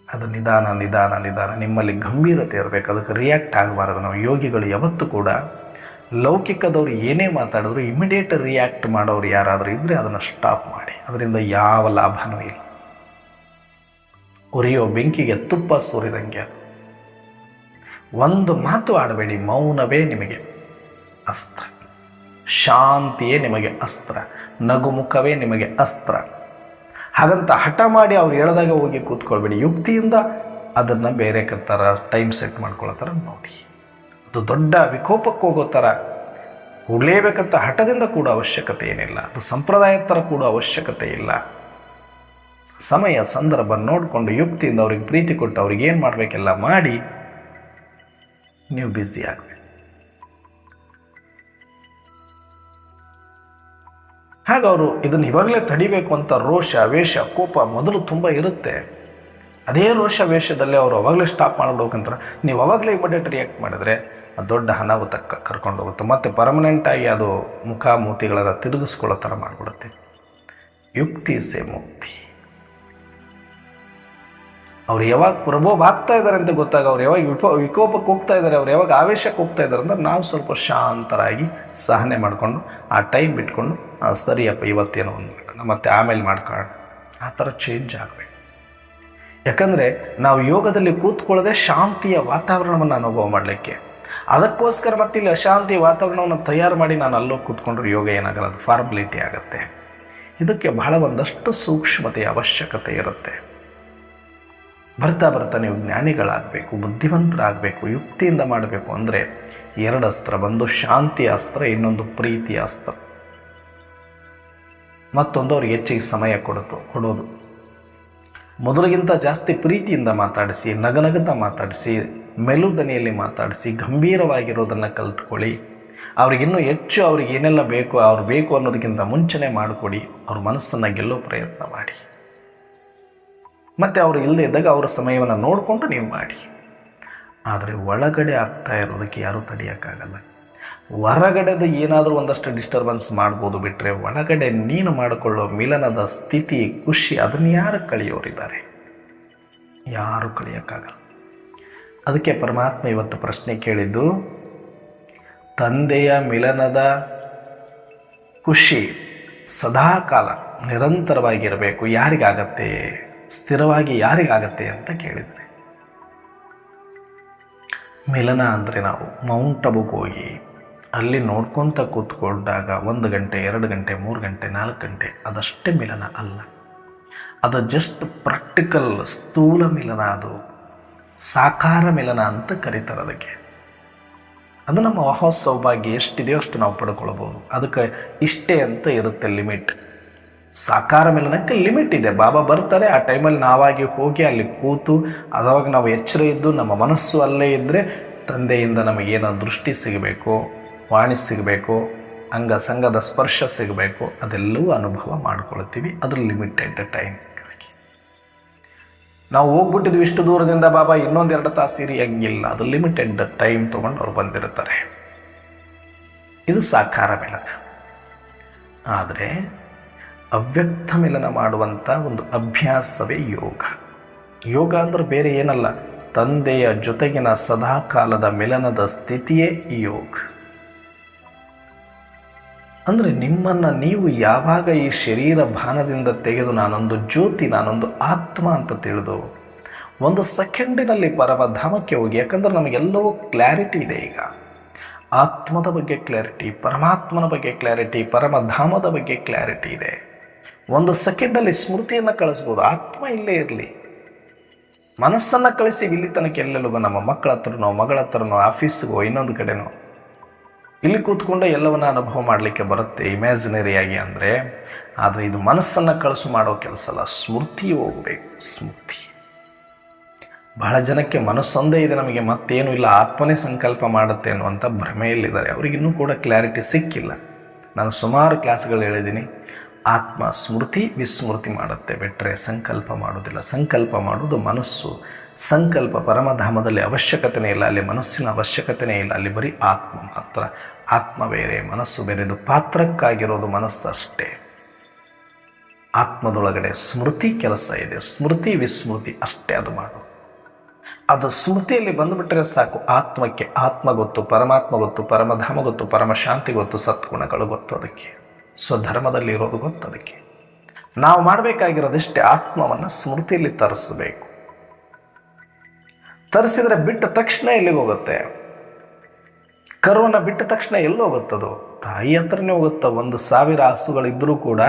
ಅದು ನಿಧಾನ ನಿಧಾನ ನಿಧಾನ ನಿಮ್ಮಲ್ಲಿ ಗಂಭೀರತೆ ಇರಬೇಕು, ಅದಕ್ಕೆ ರಿಯಾಕ್ಟ್ ಆಗಬಾರದು. ನಾವು ಯೋಗಿಗಳು ಯಾವತ್ತೂ ಕೂಡ ಲೌಕಿಕದವ್ರು ಏನೇ ಮಾತಾಡಿದ್ರು ಇಮಿಡಿಯೇಟ್ ರಿಯಾಕ್ಟ್ ಮಾಡೋರು ಯಾರಾದರೂ ಇದ್ದರೆ ಅದನ್ನು ಸ್ಟಾಪ್ ಮಾಡಿ, ಅದರಿಂದ ಯಾವ ಲಾಭನೂ ಇಲ್ಲ. ಉರಿಯೋ ಬೆಂಕಿಗೆ ತುಪ್ಪ ಸುರಿದಂಗೆ ಅದು. ಒಂದು ಮಾತು ಆಡಬೇಡಿ, ಮೌನವೇ ನಿಮಗೆ ಅಸ್ತ್ರ, ಶಾಂತಿಯೇ ನಿಮಗೆ ಅಸ್ತ್ರ, ನಗುಮುಖವೇ ನಿಮಗೆ ಅಸ್ತ್ರ. ಹಾಗಂತ ಹಠ ಮಾಡಿ ಅವ್ರು ಹೇಳ್ದಾಗ ಹೋಗಿ ಕೂತ್ಕೊಳ್ಬೇಡಿ, ಯುಕ್ತಿಯಿಂದ ಅದನ್ನು ಬೇರೆ ಥರ ಟೈಮ್ ಸೆಟ್ ಮಾಡ್ಕೊಳ್ಳೋ ಥರ ನೋಡಿ. ಅದು ದೊಡ್ಡ ವಿಕೋಪಕ್ಕೆ ಹೋಗೋ ಥರ ಕೂಡಲೇಬೇಕಂತ ಹಠದಿಂದ ಕೂಡ ಅವಶ್ಯಕತೆ ಏನಿಲ್ಲ, ಅದು ಸಂಪ್ರದಾಯದ ಥರ ಕೂಡ ಅವಶ್ಯಕತೆ ಇಲ್ಲ. ಸಮಯ ಸಂದರ್ಭ ನೋಡಿಕೊಂಡು ಯುಕ್ತಿಯಿಂದ ಅವ್ರಿಗೆ ಪ್ರೀತಿ ಕೊಟ್ಟು ಅವ್ರಿಗೆ ಏನು ಮಾಡಬೇಕೆಲ್ಲ ಮಾಡಿ ನೀವು ಬ್ಯುಸಿ ಆಗಬೇಕು. ಹಾಗೆ ಅವರು ಇದನ್ನು ಇವಾಗಲೇ ತಡಿಬೇಕು ಅಂತ ರೋಷ ವೇಷ ಕೋಪ ಮೊದಲು ತುಂಬ ಇರುತ್ತೆ. ಅದೇ ರೋಷ ವೇಷದಲ್ಲೇ ಅವರು ಅವಾಗಲೇ ಸ್ಟಾಪ್ ಮಾಡಿಬಿಡ್ಬೇಕಂತಾರೆ. ನೀವು ಅವಾಗಲೇ ಇಮಿಡಿಯೇಟ್ ರಿಯಾಕ್ಟ್ ಮಾಡಿದ್ರೆ ಅದು ದೊಡ್ಡ ಅನಾಹುತಕ್ಕೆ ಕರ್ಕೊಂಡು ಹೋಗುತ್ತೆ, ಮತ್ತು ಪರ್ಮನೆಂಟಾಗಿ ಅದು ಮುಖ ಮೂತಿಗಳೆಲ್ಲ ತಿರುಗಿಸ್ಕೊಳ್ಳೋ ಥರ ಮಾಡಿಬಿಡುತ್ತೆ. ಯುಕ್ತಿ ಸೇ ಮುಕ್ತಿ. ಅವ್ರು ಯಾವಾಗ ಪ್ರಭೋಭ ಆಗ್ತಾ ಇದ್ದಾರೆ ಅಂತ ಗೊತ್ತಾಗ, ಅವ್ರು ಯಾವಾಗ ವಿಕೋಪಕ್ಕೆ ಹೋಗ್ತಾ ಇದ್ದಾರೆ, ಅವ್ರು ಯಾವಾಗ ಆವೇಶಕ್ಕೆ ಹೋಗ್ತಾ ಇದ್ದಾರೆ ಅಂದ್ರೆ ನಾವು ಸ್ವಲ್ಪ ಶಾಂತರಾಗಿ ಸಹನೆ ಮಾಡಿಕೊಂಡು ಆ ಟೈಮ್ ಬಿಟ್ಕೊಂಡು ಸರಿಯಪ್ಪ ಇವತ್ತೇನೋ ಒಂದು ಮಾಡೋಣ ಮತ್ತು ಆಮೇಲೆ ಮಾಡ್ಕೊಳ್ಳೋಣ, ಆ ಥರ ಚೇಂಜ್ ಆಗಬೇಕು. ಯಾಕಂದರೆ ನಾವು ಯೋಗದಲ್ಲಿ ಕೂತ್ಕೊಳ್ಳೋದೇ ಶಾಂತಿಯ ವಾತಾವರಣವನ್ನು ಅನುಭವ ಮಾಡಲಿಕ್ಕೆ. ಅದಕ್ಕೋಸ್ಕರ ಮತ್ತಿಲ್ಲಿ ಅಶಾಂತಿ ವಾತಾವರಣವನ್ನು ತಯಾರು ಮಾಡಿ ನಾನು ಅಲ್ಲೋ ಕೂತ್ಕೊಂಡ್ರೆ ಯೋಗ ಏನಾಗಲ್ಲ, ಅದು ಫಾರ್ಮಲಿಟಿ ಆಗುತ್ತೆ. ಇದಕ್ಕೆ ಬಹಳ ಒಂದಷ್ಟು ಸೂಕ್ಷ್ಮತೆಯ ಅವಶ್ಯಕತೆ ಇರುತ್ತೆ. ಬರ್ತಾ ಬರ್ತಾ ನೀವು ಜ್ಞಾನಿಗಳಾಗಬೇಕು, ಬುದ್ಧಿವಂತರಾಗಬೇಕು, ಯುಕ್ತಿಯಿಂದ ಮಾಡಬೇಕು ಅಂದರೆ 2 ಅಸ್ತ್ರ, ಒಂದು ಶಾಂತಿಯ ಅಸ್ತ್ರ, ಇನ್ನೊಂದು ಪ್ರೀತಿಯ ಅಸ್ತ್ರ, ಮತ್ತೊಂದು ಅವ್ರಿಗೆ ಹೆಚ್ಚಿಗೆ ಸಮಯ ಕೊಡೋದು. ಮೊದಲಿಗಿಂತ ಜಾಸ್ತಿ ಪ್ರೀತಿಯಿಂದ ಮಾತಾಡಿಸಿ, ನಗನಗುತ್ತಾ ಮಾತಾಡಿಸಿ, ಮೆಲುದನಿಯಲ್ಲಿ ಮಾತಾಡಿಸಿ, ಗಂಭೀರವಾಗಿರೋದನ್ನು ಕಲ್ತ್ಕೊಳ್ಳಿ. ಅವ್ರಿಗಿನ್ನೂ ಹೆಚ್ಚು ಅವ್ರಿಗೆ ಏನೆಲ್ಲ ಬೇಕು ಅವ್ರು ಬೇಕು ಅನ್ನೋದಕ್ಕಿಂತ ಮುಂಚೆನೇ ಮಾಡಿಕೊಡಿ. ಅವ್ರ ಮನಸ್ಸನ್ನು ಗೆಲ್ಲೋ ಪ್ರಯತ್ನ ಮಾಡಿ. ಮತ್ತು ಅವರು ಇಲ್ಲದೆ ಇದ್ದಾಗ ಅವರ ಸಮಯವನ್ನು ನೋಡಿಕೊಂಡು ನೀವು ಮಾಡಿ. ಆದರೆ ಒಳಗಡೆ ಆಗ್ತಾ ಇರೋದಕ್ಕೆ ಯಾರೂ ತಡೆಯೋಕ್ಕಾಗಲ್ಲ. ಹೊರಗಡೆದು ಏನಾದರೂ ಒಂದಷ್ಟು ಡಿಸ್ಟರ್ಬೆನ್ಸ್ ಮಾಡ್ಬೋದು ಬಿಟ್ಟರೆ, ಒಳಗಡೆ ನೀನು ಮಾಡಿಕೊಳ್ಳೋ ಮಿಲನದ ಸ್ಥಿತಿ, ಖುಷಿ, ಅದನ್ನು ಯಾರು ಕಳೆಯೋರಿದ್ದಾರೆ? ಯಾರೂ ಕಳೆಯೋಕ್ಕಾಗಲ್ಲ. ಅದಕ್ಕೆ ಪರಮಾತ್ಮ ಇವತ್ತು ಪ್ರಶ್ನೆ ಕೇಳಿದ್ದು, ತಂದೆಯ ಮಿಲನದ ಖುಷಿ ಸದಾಕಾಲ ನಿರಂತರವಾಗಿರಬೇಕು, ಯಾರಿಗಾಗತ್ತೆ? ಸ್ಥಿರವಾಗಿ ಯಾರಿಗಾಗತ್ತೆ ಅಂತ ಕೇಳಿದರೆ, ಮಿಲನ ಅಂದರೆ ನಾವು ಮೌಂಟ್ ಅಬುಗೆ ಹೋಗಿ ಅಲ್ಲಿ ನೋಡ್ಕೊತ ಕೂತ್ಕೊಂಡಾಗ 1 ಗಂಟೆ 2 ಗಂಟೆ 3 ಗಂಟೆ 4 ಗಂಟೆ ಅದಷ್ಟೇ ಮಿಲನ ಅಲ್ಲ. ಅದು ಜಸ್ಟ್ ಪ್ರಾಕ್ಟಿಕಲ್ ಸ್ಥೂಲ ಮಿಲನ, ಅದು ಸಾಕಾರ ಮಿಲನ ಅಂತ ಕರೀತಾರೆ ಅದಕ್ಕೆ. ಅದು ನಮ್ಮ ಸೌಭಾಗ್ಯ ಎಷ್ಟಿದೆಯೋ ಅಷ್ಟು ನಾವು ಪಡ್ಕೊಳ್ಬೋದು. ಅದಕ್ಕೆ ಇಷ್ಟೇ ಅಂತ ಇರುತ್ತೆ ಲಿಮಿಟ್. ಸಾಕಾರ ಮಿಲನಕ್ಕೆ ಲಿಮಿಟ್ ಇದೆ. ಬಾಬಾ ಬರ್ತಾರೆ, ಆ ಟೈಮಲ್ಲಿ ನಾವಾಗಿ ಹೋಗಿ ಅಲ್ಲಿ ಕೂತು ಅದಾಗ ನಾವು ಎಚ್ಚರ ಇದ್ದು ನಮ್ಮ ಮನಸ್ಸು ಅಲ್ಲೇ ಇದ್ದರೆ ತಂದೆಯಿಂದ ನಮಗೇನೋ ದೃಷ್ಟಿ ಸಿಗಬೇಕು, ವಾಣಿ ಸಿಗಬೇಕು, ಅಂಗ ಸಂಗದ ಸ್ಪರ್ಶ ಸಿಗಬೇಕು, ಅದೆಲ್ಲವೂ ಅನುಭವ ಮಾಡ್ಕೊಳ್ತೀವಿ. ಅದ್ರ ಲಿಮಿಟೆಡ್ ಟೈಮ್. ನಾವು ಹೋಗ್ಬಿಟ್ಟಿದ್ವಿ ಇಷ್ಟು ದೂರದಿಂದ, ಬಾಬಾ ಇನ್ನೊಂದು 2 ತಾಸು ಇರಿ, ಹಂಗಿಲ್ಲ. ಅದು ಲಿಮಿಟೆಡ್ ಟೈಮ್ ತೊಗೊಂಡು ಅವ್ರು ಬಂದಿರ್ತಾರೆ. ಇದು ಸಾಕಾರ ಮಿಲನ. ಆದರೆ ಅವ್ಯಕ್ತ ಮಿಲನ ಮಾಡುವಂಥ ಒಂದು ಅಭ್ಯಾಸವೇ ಯೋಗ. ಯೋಗ ಅಂದ್ರೆ ಬೇರೆ ಏನಲ್ಲ, ತಂದೆಯ ಜೊತೆಗಿನ ಸದಾಕಾಲದ ಮಿಲನದ ಸ್ಥಿತಿಯೇ ಯೋಗ. ಅಂದರೆ ನಿಮ್ಮನ್ನು ನೀವು ಯಾವಾಗ ಈ ಶರೀರ ಭಾನದಿಂದ ತೆಗೆದು ನಾನೊಂದು ಜ್ಯೋತಿ, ನಾನೊಂದು ಆತ್ಮ ಅಂತ ತಿಳಿದು 1 ಸೆಕೆಂಡಿನಲ್ಲಿ ಪರಮಧಾಮಕ್ಕೆ ಹೋಗಿ, ಯಾಕಂದರೆ ನಮಗೆಲ್ಲವೂ ಕ್ಲಾರಿಟಿ ಇದೆ. ಈಗ ಆತ್ಮದ ಬಗ್ಗೆ ಕ್ಲಾರಿಟಿ, ಪರಮಾತ್ಮನ ಬಗ್ಗೆ ಕ್ಲಾರಿಟಿ, ಪರಮಧಾಮದ ಬಗ್ಗೆ ಕ್ಲಾರಿಟಿ ಇದೆ. 1 ಸೆಕೆಂಡಲ್ಲಿ ಸ್ಮೃತಿಯನ್ನು ಕಳಿಸ್ಬೋದು. ಆತ್ಮ ಇಲ್ಲೇ ಇರಲಿ, ಮನಸ್ಸನ್ನು ಕಳಿಸಿ ಇಲ್ಲಿ ತನಕ ಎಲ್ಲೆಲ್ಲಿಗೋ, ನಮ್ಮ ಮಕ್ಕಳ ಹತ್ರನೋ, ಮಗಳ ಹತ್ರನೋ, ಆಫೀಸ್ಗೋ, ಇನ್ನೊಂದು ಕಡೆನೋ ಇಲ್ಲಿ ಕೂತ್ಕೊಂಡೆ ಎಲ್ಲವನ್ನ ಅನುಭವ ಮಾಡಲಿಕ್ಕೆ ಬರುತ್ತೆ ಇಮ್ಯಾಜಿನರಿಯಾಗಿ ಅಂದರೆ. ಆದರೆ ಇದು ಮನಸ್ಸನ್ನು ಕಳಸು ಮಾಡೋ ಕೆಲಸ ಅಲ್ಲ, ಸ್ಮೃತಿ ಹೋಗಬೇಕು. ಸ್ಮೃತಿ ಬಹಳ ಜನಕ್ಕೆ ಮನಸ್ಸೊಂದೇ ಇದೆ, ನಮಗೆ ಮತ್ತೇನು ಇಲ್ಲ, ಆತ್ಮನೇ ಸಂಕಲ್ಪ ಮಾಡುತ್ತೆ ಅನ್ನುವಂಥ ಭ್ರಮೆಯಲ್ಲಿದ್ದಾರೆ. ಅವರಿಗಿನ್ನೂ ಕೂಡ ಕ್ಲಾರಿಟಿ ಸಿಕ್ಕಿಲ್ಲ. ನಾನು ಸುಮಾರು ಕ್ಲಾಸ್ಗಳು ಹೇಳಿದ್ದೀನಿ, ಆತ್ಮ ಸ್ಮೃತಿ ವಿಸ್ಮೃತಿ ಮಾಡುತ್ತೆ, ಬಿಟ್ಟರೆ ಸಂಕಲ್ಪ ಮಾಡೋದಿಲ್ಲ. ಸಂಕಲ್ಪ ಮಾಡೋದು ಮನಸ್ಸು. ಸಂಕಲ್ಪ ಪರಮಧಾಮದಲ್ಲಿ ಅವಶ್ಯಕತೆನೇ ಇಲ್ಲ, ಅಲ್ಲಿ ಮನಸ್ಸಿನ ಅವಶ್ಯಕತೆನೇ ಇಲ್ಲ, ಅಲ್ಲಿ ಬರೀ ಆತ್ಮ ಮಾತ್ರ. ಆತ್ಮ ಬೇರೆ ಮನಸ್ಸು ಬೇರೆದು, ಪಾತ್ರಕ್ಕಾಗಿರೋದು ಮನಸ್ಸು ಅಷ್ಟೇ. ಆತ್ಮದೊಳಗಡೆ ಸ್ಮೃತಿ ಕೆಲಸ ಇದೆ, ಸ್ಮೃತಿ ವಿಸ್ಮೃತಿ ಅಷ್ಟೇ ಅದು ಮಾಡೋದು. ಅದು ಸ್ಮೃತಿಯಲ್ಲಿ ಬಂದುಬಿಟ್ರೆ ಸಾಕು. ಆತ್ಮಕ್ಕೆ ಆತ್ಮ ಗೊತ್ತು, ಪರಮಾತ್ಮ ಗೊತ್ತು, ಪರಮಧಾಮ ಗೊತ್ತು, ಪರಮಶಾಂತಿ ಗೊತ್ತು, ಸದ್ಗುಣಗಳು ಗೊತ್ತು, ಅದಕ್ಕೆ ಸ್ವಧರ್ಮದಲ್ಲಿ ಇರೋದು ಗೊತ್ತು. ಅದಕ್ಕೆ ನಾವು ಮಾಡಬೇಕಾಗಿರೋದಿಷ್ಟೇ, ಆತ್ಮವನ್ನು ಸ್ಮೃತಿಯಲ್ಲಿ ತರಿಸಬೇಕು. ತರಿಸಿದ್ರೆ ಬಿಟ್ಟ ತಕ್ಷಣ ಎಲ್ಲಿಗೆ ಹೋಗುತ್ತೆ? ಕರುವನ್ನು ಬಿಟ್ಟ ತಕ್ಷಣ ಎಲ್ಲಿ ಹೋಗುತ್ತದು? ತಾಯಿ ಹತ್ರನೇ ಹೋಗುತ್ತೆ. 1,000 ಹಸುಗಳಿದ್ದರೂ ಕೂಡ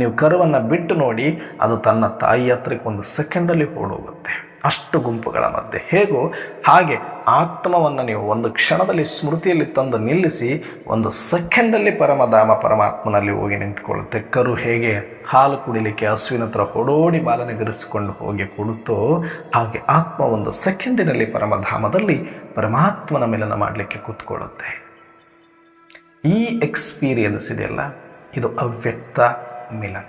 ನೀವು ಕರುವನ್ನು ಬಿಟ್ಟು ನೋಡಿ, ಅದು ತನ್ನ ತಾಯಿ ಹತ್ರಕ್ಕೆ 1 ಸೆಕೆಂಡಲ್ಲಿ ಓಡೋಗುತ್ತೆ. ಅಷ್ಟು ಗುಂಪುಗಳ ಮಧ್ಯೆ ಹೇಗೋ ಹಾಗೆ ಆತ್ಮವನ್ನು ನೀವು 1 ಕ್ಷಣದಲ್ಲಿ ಸ್ಮೃತಿಯಲ್ಲಿ ತಂದು ನಿಲ್ಲಿಸಿ 1 ಸೆಕೆಂಡಲ್ಲಿ ಪರಮಧಾಮ ಪರಮಾತ್ಮನಲ್ಲಿ ಹೋಗಿ ನಿಂತ್ಕೊಳ್ಳುತ್ತೆ. ಕರು ಹೇಗೆ ಹಾಲು ಕುಡಿಲಿಕ್ಕೆ ಹಸುವಿನ ಹತ್ರ ಓಡೋಡಿ ಬಾಲನೆಗರಿಸಿಕೊಂಡು ಹೋಗಿ ಕೊಡುತ್ತೋ, ಹಾಗೆ ಆತ್ಮ 1 ಸೆಕೆಂಡಿನಲ್ಲಿ ಪರಮಧಾಮದಲ್ಲಿ ಪರಮಾತ್ಮನ ಮಿಲನ ಮಾಡಲಿಕ್ಕೆ ಕೂತ್ಕೊಳ್ಳುತ್ತೆ. ಈ ಎಕ್ಸ್ಪೀರಿಯನ್ಸ್ ಇದೆಯಲ್ಲ, ಇದು ಅವ್ಯಕ್ತ ಮಿಲನ.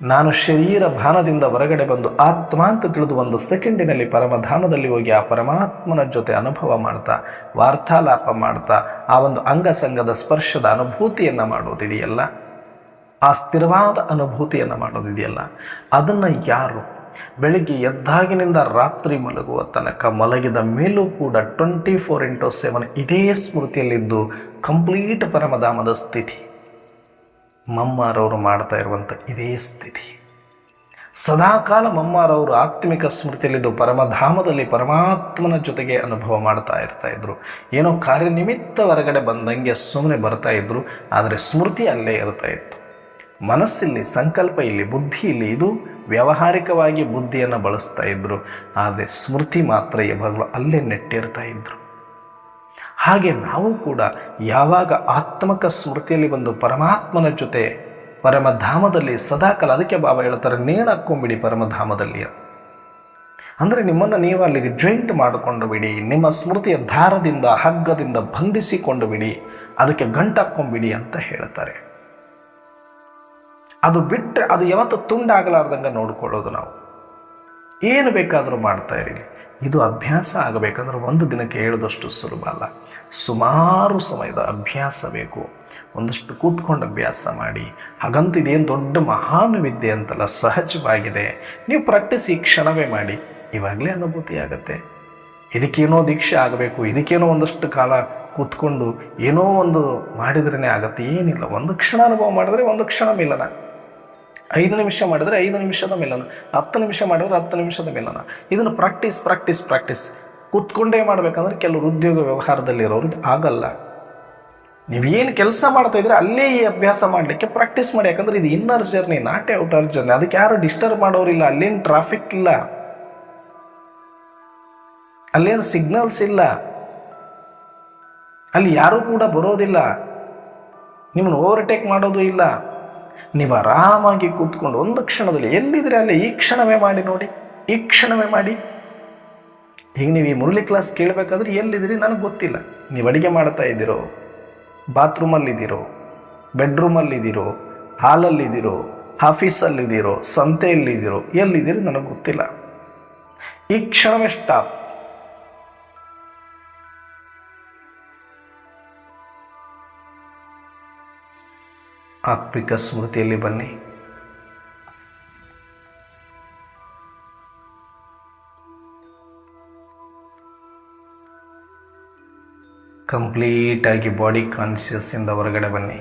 ನಾನು ಶರೀರ ಭಾನದಿಂದ ಹೊರಗಡೆ ಬಂದು ಆತ್ಮ ಅಂತ ತಿಳಿದು 1 ಸೆಕೆಂಡಿನಲ್ಲಿ ಪರಮಧಾಮದಲ್ಲಿ ಹೋಗಿ ಆ ಪರಮಾತ್ಮನ ಜೊತೆ ಅನುಭವ ಮಾಡ್ತಾ, ವಾರ್ತಾಲಾಪ ಮಾಡ್ತಾ, ಆ ಒಂದು ಅಂಗಸಂಗದ ಸ್ಪರ್ಶದ ಅನುಭೂತಿಯನ್ನು ಮಾಡೋದಿದೆಯಲ್ಲ, ಆ ಸ್ಥಿರವಾದ ಅನುಭೂತಿಯನ್ನು ಮಾಡೋದಿದೆಯಲ್ಲ, ಅದನ್ನು ಯಾರು ಬೆಳಿಗ್ಗೆ ಎದ್ದಾಗಿನಿಂದ ರಾತ್ರಿ ಮಲಗುವ ತನಕ ಮಲಗಿದ ಮೇಲೂ ಕೂಡ 24/7 ಇದೇ ಸ್ಮೃತಿಯಲ್ಲಿದ್ದು ಕಂಪ್ಲೀಟ್ ಪರಮಧಾಮದ ಸ್ಥಿತಿ, ಮಮ್ಮಾರವರು ಮಾಡ್ತಾ ಇರುವಂಥ ಇದೇ ಸ್ಥಿತಿ. ಸದಾಕಾಲ ಮಮ್ಮಾರವರು ಆತ್ಮಿಕ ಸ್ಮೃತಿಯಲ್ಲಿದ್ದು ಪರಮಧಾಮದಲ್ಲಿ ಪರಮಾತ್ಮನ ಜೊತೆಗೆ ಅನುಭವ ಮಾಡ್ತಾ ಇದ್ರು. ಏನೋ ಕಾರ್ಯನಿಮಿತ್ತ ಹೊರಗಡೆ ಬಂದಂಗೆ ಸುಮ್ಮನೆ ಬರ್ತಾ ಇದ್ರು, ಆದರೆ ಸ್ಮೃತಿ ಅಲ್ಲೇ ಇರ್ತಾ ಇತ್ತು. ಮನಸ್ಸಿಲ್ಲಿ, ಸಂಕಲ್ಪ ಇಲ್ಲಿ, ಬುದ್ಧಿ ಇಲ್ಲಿ, ಇದು ವ್ಯಾವಹಾರಿಕವಾಗಿ ಬುದ್ಧಿಯನ್ನು ಬಳಸ್ತಾ ಇದ್ರು. ಆದರೆ ಸ್ಮೃತಿ ಮಾತ್ರ ಯಾವಾಗಲೂ ಅಲ್ಲೇ ನೆಟ್ಟಿರ್ತಾ ಇದ್ರು. ಹಾಗೆ ನಾವು ಕೂಡ ಯಾವಾಗ ಆತ್ಮಕ ಸ್ಮೃತಿಯಲ್ಲಿ ಬಂದು ಪರಮಾತ್ಮನ ಜೊತೆ ಪರಮಧಾಮದಲ್ಲಿ ಸದಾಕಾಲ, ಅದಕ್ಕೆ ಬಾಬಾ ಹೇಳ್ತಾರೆ, ನೇಣಾಕೊಂಬಿಡಿ ಪರಮಧಾಮದಲ್ಲಿ. ಅಂದರೆ ನಿಮ್ಮನ್ನು ನೀವು ಅಲ್ಲಿಗೆ ಜಾಯಿಂಟ್ ಮಾಡಿಕೊಂಡು ಬಿಡಿ, ನಿಮ್ಮ ಸ್ಮೃತಿಯ ದಾರದಿಂದ ಹಗ್ಗದಿಂದ ಬಂಧಿಸಿಕೊಂಡು ಬಿಡಿ, ಅದಕ್ಕೆ ಗಂಟಾಕೊಂಬಿಡಿ ಅಂತ ಹೇಳ್ತಾರೆ. ಅದು ಬಿಟ್ಟರೆ ಅದು ಯಾವತ್ತೂ ತುಂಡಾಗಲಾರ್ದಂಗೆ ನೋಡಿಕೊಳ್ಳೋದು. ನಾವು ಏನು ಬೇಕಾದರೂ ಮಾಡ್ತಾ ಇರಲಿ, ಇದು ಅಭ್ಯಾಸ ಆಗಬೇಕಂದ್ರೆ 1 ದಿನಕ್ಕೆ ಹೇಳೋದಷ್ಟು ಸುಲಭ ಅಲ್ಲ, ಸುಮಾರು ಸಮಯದ ಅಭ್ಯಾಸ ಬೇಕು. ಒಂದಷ್ಟು ಕೂತ್ಕೊಂಡು ಅಭ್ಯಾಸ ಮಾಡಿ. ಹಾಗಂತ ಇದೇನು ದೊಡ್ಡ ಮಹಾನ್ ವಿದ್ಯೆ ಅಂತಲ್ಲ, ಸಹಜವಾಗಿದೆ. ನೀವು ಪ್ರಾಕ್ಟೀಸ್ ಈ ಕ್ಷಣವೇ ಮಾಡಿ, ಇವಾಗಲೇ ಅನುಭೂತಿ ಆಗುತ್ತೆ. ಇದಕ್ಕೇನೋ ದೀಕ್ಷೆ ಆಗಬೇಕು, ಇದಕ್ಕೇನೋ ಒಂದಷ್ಟು ಕಾಲ ಕೂತ್ಕೊಂಡು ಏನೋ ಒಂದು ಮಾಡಿದ್ರೇ ಆಗತ್ತೆ, ಏನಿಲ್ಲ. 1 ಕ್ಷಣ ಅನುಭವ ಮಾಡಿದ್ರೆ 1 ಕ್ಷಣ ಮಿಲನ, 5 ನಿಮಿಷ ಮಾಡಿದರೆ 5 ನಿಮಿಷದ ಮಿಲನ, 10 ನಿಮಿಷ ಮಾಡಿದರೆ 10 ನಿಮಿಷದ ಮಿಲನ. ಇದನ್ನು ಪ್ರಾಕ್ಟೀಸ್ ಕೂತ್ಕೊಂಡೇ ಮಾಡಬೇಕಂದ್ರೆ ಕೆಲವರು ಉದ್ಯೋಗ ವ್ಯವಹಾರದಲ್ಲಿರೋರಿಗೆ ಆಗಲ್ಲ. ನೀವೇನು ಕೆಲಸ ಮಾಡ್ತಾ ಇದ್ರೆ ಅಲ್ಲೇ ಈ ಅಭ್ಯಾಸ ಮಾಡಲಿಕ್ಕೆ ಪ್ರಾಕ್ಟೀಸ್ ಮಾಡಿ. ಯಾಕಂದರೆ ಇದು inner journey, not outer journey. ಅದಕ್ಕೆ ಯಾರು ಡಿಸ್ಟರ್ಬ್ ಮಾಡೋರಿಲ್ಲ, ಅಲ್ಲೇನು ಟ್ರಾಫಿಕ್ ಇಲ್ಲ, ಅಲ್ಲೇನು ಸಿಗ್ನಲ್ಸ್ ಇಲ್ಲ, ಅಲ್ಲಿ ಯಾರೂ ಕೂಡ ಬರೋದಿಲ್ಲ, ನಿಮ್ಮನ್ನು ಓವರ್ಟೇಕ್ ಮಾಡೋದು ಇಲ್ಲ. ನೀವು ಆರಾಮಾಗಿ ಕೂತ್ಕೊಂಡು 1 ಕ್ಷಣದಲ್ಲಿ ಎಲ್ಲಿದ್ರೆ ಅಲ್ಲೇ ಈ ಕ್ಷಣವೇ ಮಾಡಿ ನೋಡಿ, ಈ ಕ್ಷಣವೇ ಮಾಡಿ. ಈಗ ನೀವು ಈ ಮುರಳಿ ಕ್ಲಾಸ್ ಕೇಳಬೇಕಾದ್ರೆ ಎಲ್ಲಿದ್ದೀರಿ ನನಗೆ ಗೊತ್ತಿಲ್ಲ. ನೀವು ಅಡುಗೆ ಮಾಡ್ತಾ ಇದ್ದೀರೋ, ಬಾತ್ರೂಮಲ್ಲಿದ್ದೀರೋ, ಬೆಡ್ರೂಮಲ್ಲಿದ್ದೀರೋ, ಹಾಲಲ್ಲಿದ್ದೀರೋ, ಆಫೀಸಲ್ಲಿದ್ದೀರೋ, ಸಂತೆಯಲ್ಲಿದ್ದೀರೋ, ಎಲ್ಲಿದ್ದೀರೋ ನನಗೆ ಗೊತ್ತಿಲ್ಲ. ಈ ಕ್ಷಣವೇ ಸ್ಟಾಪ್. ಆತ್ಮಿಕ ಸ್ಮೃತಿಯಲ್ಲಿ ಬನ್ನಿ. ಕಂಪ್ಲೀಟಾಗಿ ಬಾಡಿ ಕಾನ್ಷಿಯಸ್ ಇಂದ ಹೊರಗಡೆ ಬನ್ನಿ.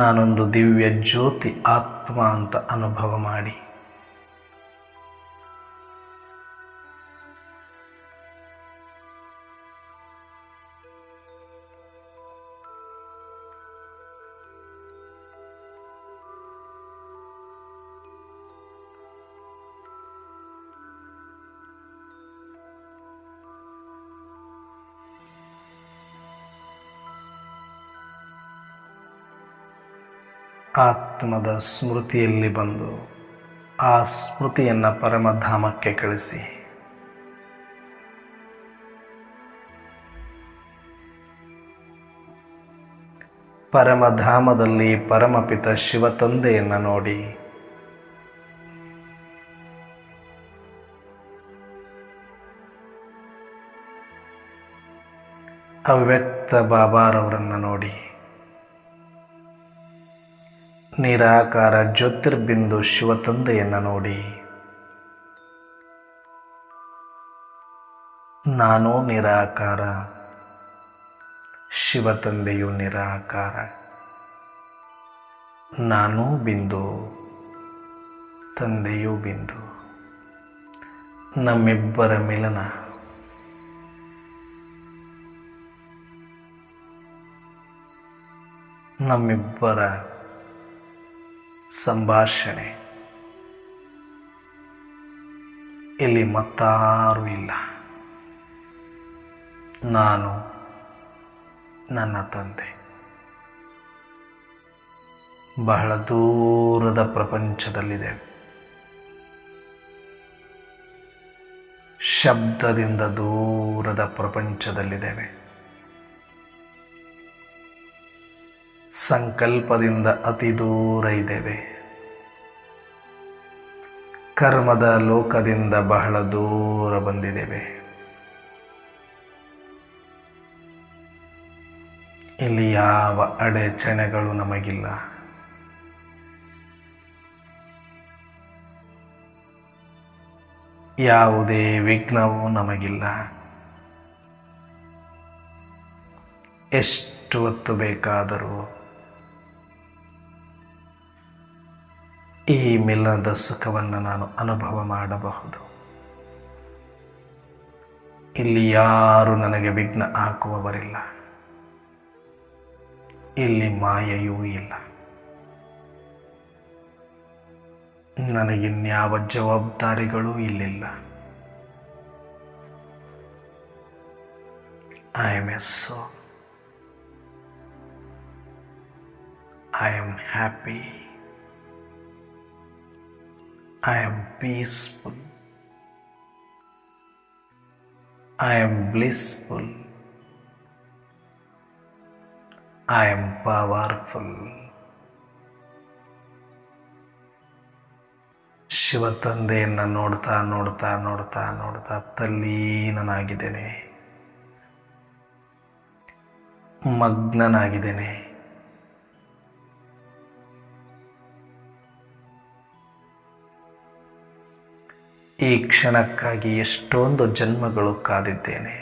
ನಾನೊಂದು ದಿವ್ಯ ಜ್ಯೋತಿ ಆತ್ಮ ಅಂತ ಅನುಭವ ಮಾಡಿ. ಆತ್ಮದ ಸ್ಮೃತಿಯಲ್ಲಿ ಬಂದು ಆ ಸ್ಮೃತಿಯನ್ನು ಪರಮಧಾಮಕ್ಕೆ ಕಳಿಸಿ ಪರಮಧಾಮದಲ್ಲಿ ಪರಮಪಿತ ಶಿವತಂದೆಯನ್ನು ನೋಡಿ ಅವ್ಯಕ್ತ ಬಾಬಾರವರನ್ನು ನೋಡಿ ನಿರಾಕಾರ ಜ್ಯೋತಿರ್ಬಿಂದು ಶಿವತಂದೆಯನ್ನು ನೋಡಿ ನಾನೂ ನಿರಾಕಾರ, ಶಿವತಂದೆಯು ನಿರಾಕಾರ, ನಾನೂ ಬಿಂದು, ತಂದೆಯೂ ಬಿಂದು, ನಮ್ಮಿಬ್ಬರ ಮಿಲನ ನಮ್ಮಿಬ್ಬರ ಸಂಭಾಷಣೆ ಇಲ್ಲಿ ಮತ್ತಾರೂ ಇಲ್ಲ. ನಾನು ನನ್ನ ತಂದೆ ಬಹಳ ದೂರದ ಪ್ರಪಂಚದಲ್ಲಿದೆ. ಶಬ್ದದಿಂದ ದೂರದ ಪ್ರಪಂಚದಲ್ಲಿದ್ದೇವೆ. ಸಂಕಲ್ಪದಿಂದ ಅತಿ ದೂರ ಇದ್ದೇವೆ. ಕರ್ಮದ ಲೋಕದಿಂದ ಬಹಳ ದೂರ ಬಂದಿದ್ದೇವೆ. ಇಲ್ಲಿ ಯಾವ ಅಡೆಚಣೆಗಳು ನಮಗಿಲ್ಲ. ಯಾವುದೇ ವಿಘ್ನವೂ ನಮಗಿಲ್ಲ. ಎಷ್ಟು ಹೊತ್ತು ಬೇಕಾದರೂ ಈ ಮಿಲನದ ಸುಖವನ್ನು ನಾನು ಅನುಭವ ಮಾಡಬಹುದು. ಇಲ್ಲಿ ಯಾರು ನನಗೆ ವಿಘ್ನ ಹಾಕುವವರಿಲ್ಲ. ಇಲ್ಲಿ ಮಾಯೆಯೂ ಇಲ್ಲ. ನನಗಿನ್ಯಾವ ಜವಾಬ್ದಾರಿಗಳೂ ಇಲ್ಲಿಲ್ಲ. I am a soul. I am happy. I am peaceful. I am blissful. I am powerful. ಶಿವತಂದೆಯನ್ನು ನೋಡ್ತಾ ನೋಡ್ತಾ ನೋಡ್ತಾ ನೋಡ್ತಾ ತಲ್ಲೀನನಾಗಿದ್ದೇನೆ, ಮಗ್ನನಾಗಿದ್ದೇನೆ. ಈ ಕ್ಷಣಕ್ಕಾಗಿ ಎಷ್ಟೊಂದು ಜನ್ಮಗಳು ಕಾದಿದ್ದೇನೆ.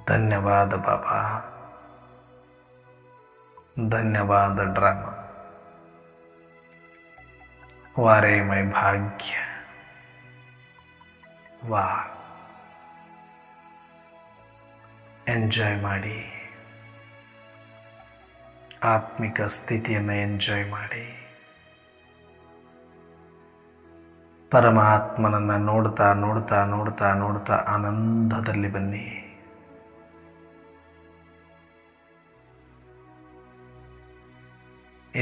ಧನ್ಯವಾದ ಬಾಬಾ, ಧನ್ಯವಾದ ಡ್ರಾಮಾ. ವಾರೇ ಮೈ ಭಾಗ್ಯ. ವಾ, ಎಂಜಾಯ್ ಮಾಡಿ, ಆತ್ಮಿಕ ಸ್ಥಿತಿಯನ್ನು ಎಂಜಾಯ್ ಮಾಡಿ. ಪರಮಾತ್ಮನನ್ನು ನೋಡ್ತಾ ನೋಡ್ತಾ ನೋಡ್ತಾ ನೋಡ್ತಾ ಆನಂದದಲ್ಲಿ ಬನ್ನಿ.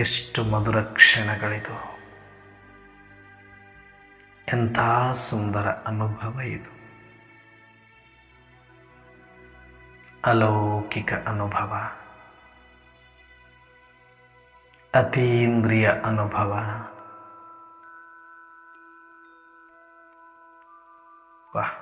ಎಷ್ಟು ಮಧುರ ಕ್ಷಣಗಳಿದು, ಎಂಥ ಸುಂದರ ಅನುಭವ ಇದು. ಅಲೌಕಿಕ ಅನುಭವ, ಅತೀಂದ್ರಿಯ ಅನುಭವ. ವಾಹ್,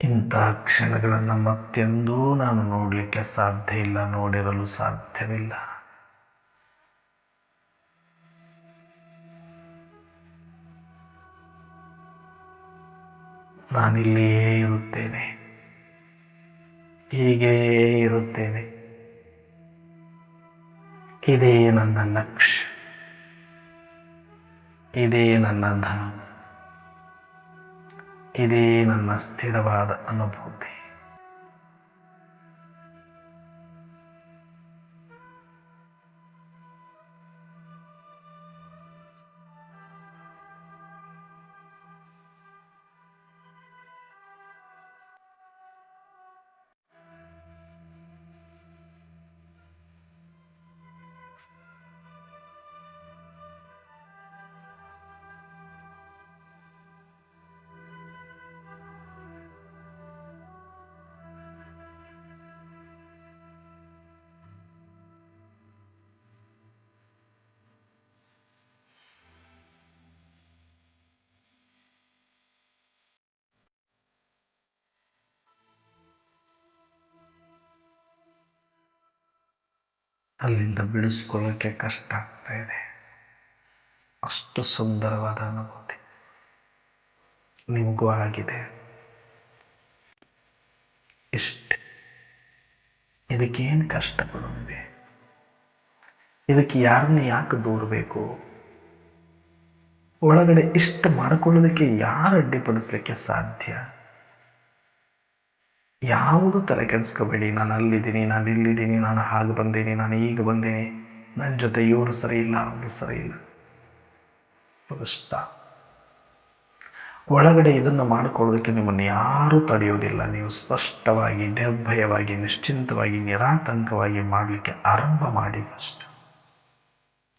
ಇಂಥ ಕ್ಷಣಗಳನ್ನು ಮತ್ತೆಂದೂ ನಾನು ನೋಡಲಿಕ್ಕೆ ಸಾಧ್ಯ ಇಲ್ಲ, ನೋಡಿರಲು ಸಾಧ್ಯವಿಲ್ಲ. ನಾನಿಲ್ಲಿಯೇ ಇರುತ್ತೇನೆ, ಹೀಗೇ ಇರುತ್ತೇನೆ. ಇದೇ ನನ್ನ ಲಕ್ಷ್ಯ, ಇದೇ ನನ್ನ ಧಾಮ, ಇದೇ ನನ್ನ ಸ್ಥಿರವಾದ ಅನುಭೂತಿ. ಅಲ್ಲಿಂದ ಬಿಡಿಸ್ಕೊಳ್ಳೋಕ್ಕೆ ಕಷ್ಟ ಆಗ್ತಾ ಇದೆ. ಅಷ್ಟು ಸುಂದರವಾದ ಅನುಭೂತಿ ನಿಮಗೂ ಆಗಿದೆ. ಇಷ್ಟೇ, ಇದಕ್ಕೇನು ಕಷ್ಟಪಡೋದಿದೆ? ಇದಕ್ಕೆ ಯಾರನ್ನ ಯಾಕೆ ದೂರಬೇಕು? ಒಳಗಡೆ ಇಷ್ಟ ಮಾಡಿಕೊಳ್ಳೋದಕ್ಕೆ ಯಾರು ಅಡ್ಡಿಪಡಿಸ್ಲಿಕ್ಕೆ ಸಾಧ್ಯ? ಯಾವುದು ತಲೆ ಕೆಡಿಸ್ಕೋಬೇಡಿ. ನಾನು ಅಲ್ಲಿದ್ದೀನಿ, ನಾನು ಇಲ್ಲಿದ್ದೀನಿ, ನಾನು ಹಾಗೆ ಬಂದೀನಿ, ನಾನು ಈಗ ಬಂದೀನಿ, ನನ್ನ ಜೊತೆ ಇವರು ಸರಿ ಇಲ್ಲ, ಅವರು ಸರಿ ಇಲ್ಲ. ಸ್ಟಾಪ್. ಒಳಗಡೆ ಇದನ್ನು ಮಾಡಿಕೊಳ್ಳೋದಕ್ಕೆ ನಿಮ್ಮನ್ನು ಯಾರೂ ತಡೆಯೋದಿಲ್ಲ. ನೀವು ಸ್ಪಷ್ಟವಾಗಿ, ನಿರ್ಭಯವಾಗಿ, ನಿಶ್ಚಿಂತವಾಗಿ, ನಿರಾತಂಕವಾಗಿ ಮಾಡಲಿಕ್ಕೆ ಆರಂಭ ಮಾಡಿ. ಫಸ್ಟ್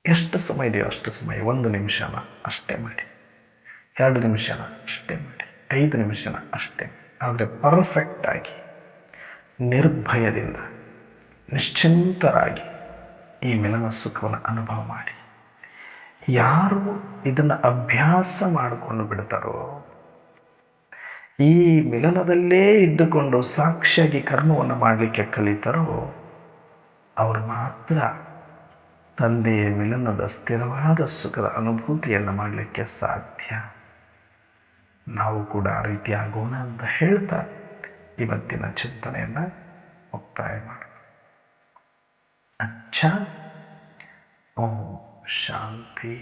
ಎಷ್ಟು ಸಮಯ ಇದೆಯೋ ಅಷ್ಟು ಸಮಯ, 1 ನಿಮಿಷನ ಅಷ್ಟೇ ಮಾಡಿ, 2 ನಿಮಿಷನ ಅಷ್ಟೇ ಮಾಡಿ, 5 ನಿಮಿಷನ ಅಷ್ಟೇ. ಆದರೆ ಪರ್ಫೆಕ್ಟಾಗಿ, ನಿರ್ಭಯದಿಂದ, ನಿಶ್ಚಿಂತರಾಗಿ ಈ ಮಿಲನ ಸುಖವನ್ನು ಅನುಭವ ಮಾಡಿ. ಯಾರು ಇದನ್ನು ಅಭ್ಯಾಸ ಮಾಡಿಕೊಂಡು ಬಿಡ್ತಾರೋ, ಈ ಮಿಲನದಲ್ಲೇ ಇದ್ದುಕೊಂಡು ಸಾಕ್ಷಿಯಾಗಿ ಕರ್ಮವನ್ನು ಮಾಡಲಿಕ್ಕೆ ಕಲಿತಾರೋ, ಅವರು ಮಾತ್ರ ತಂದೆಯ ಮಿಲನದ ಸ್ಥಿರವಾದ ಸುಖದ ಅನುಭೂತಿಯನ್ನು ಮಾಡಲಿಕ್ಕೆ ಸಾಧ್ಯ. ನಾವು ಕೂಡ ಆ ರೀತಿ ಆಗೋಣ ಅಂತ ಹೇಳ್ತಾ ಇವತ್ತಿನ ಚಿಂತನೆಯನ್ನು ಮುಕ್ತಾಯ ಮಾಡೋಣ. ಅಚ್ಚಾ, ಓಂ ಶಾಂತಿ.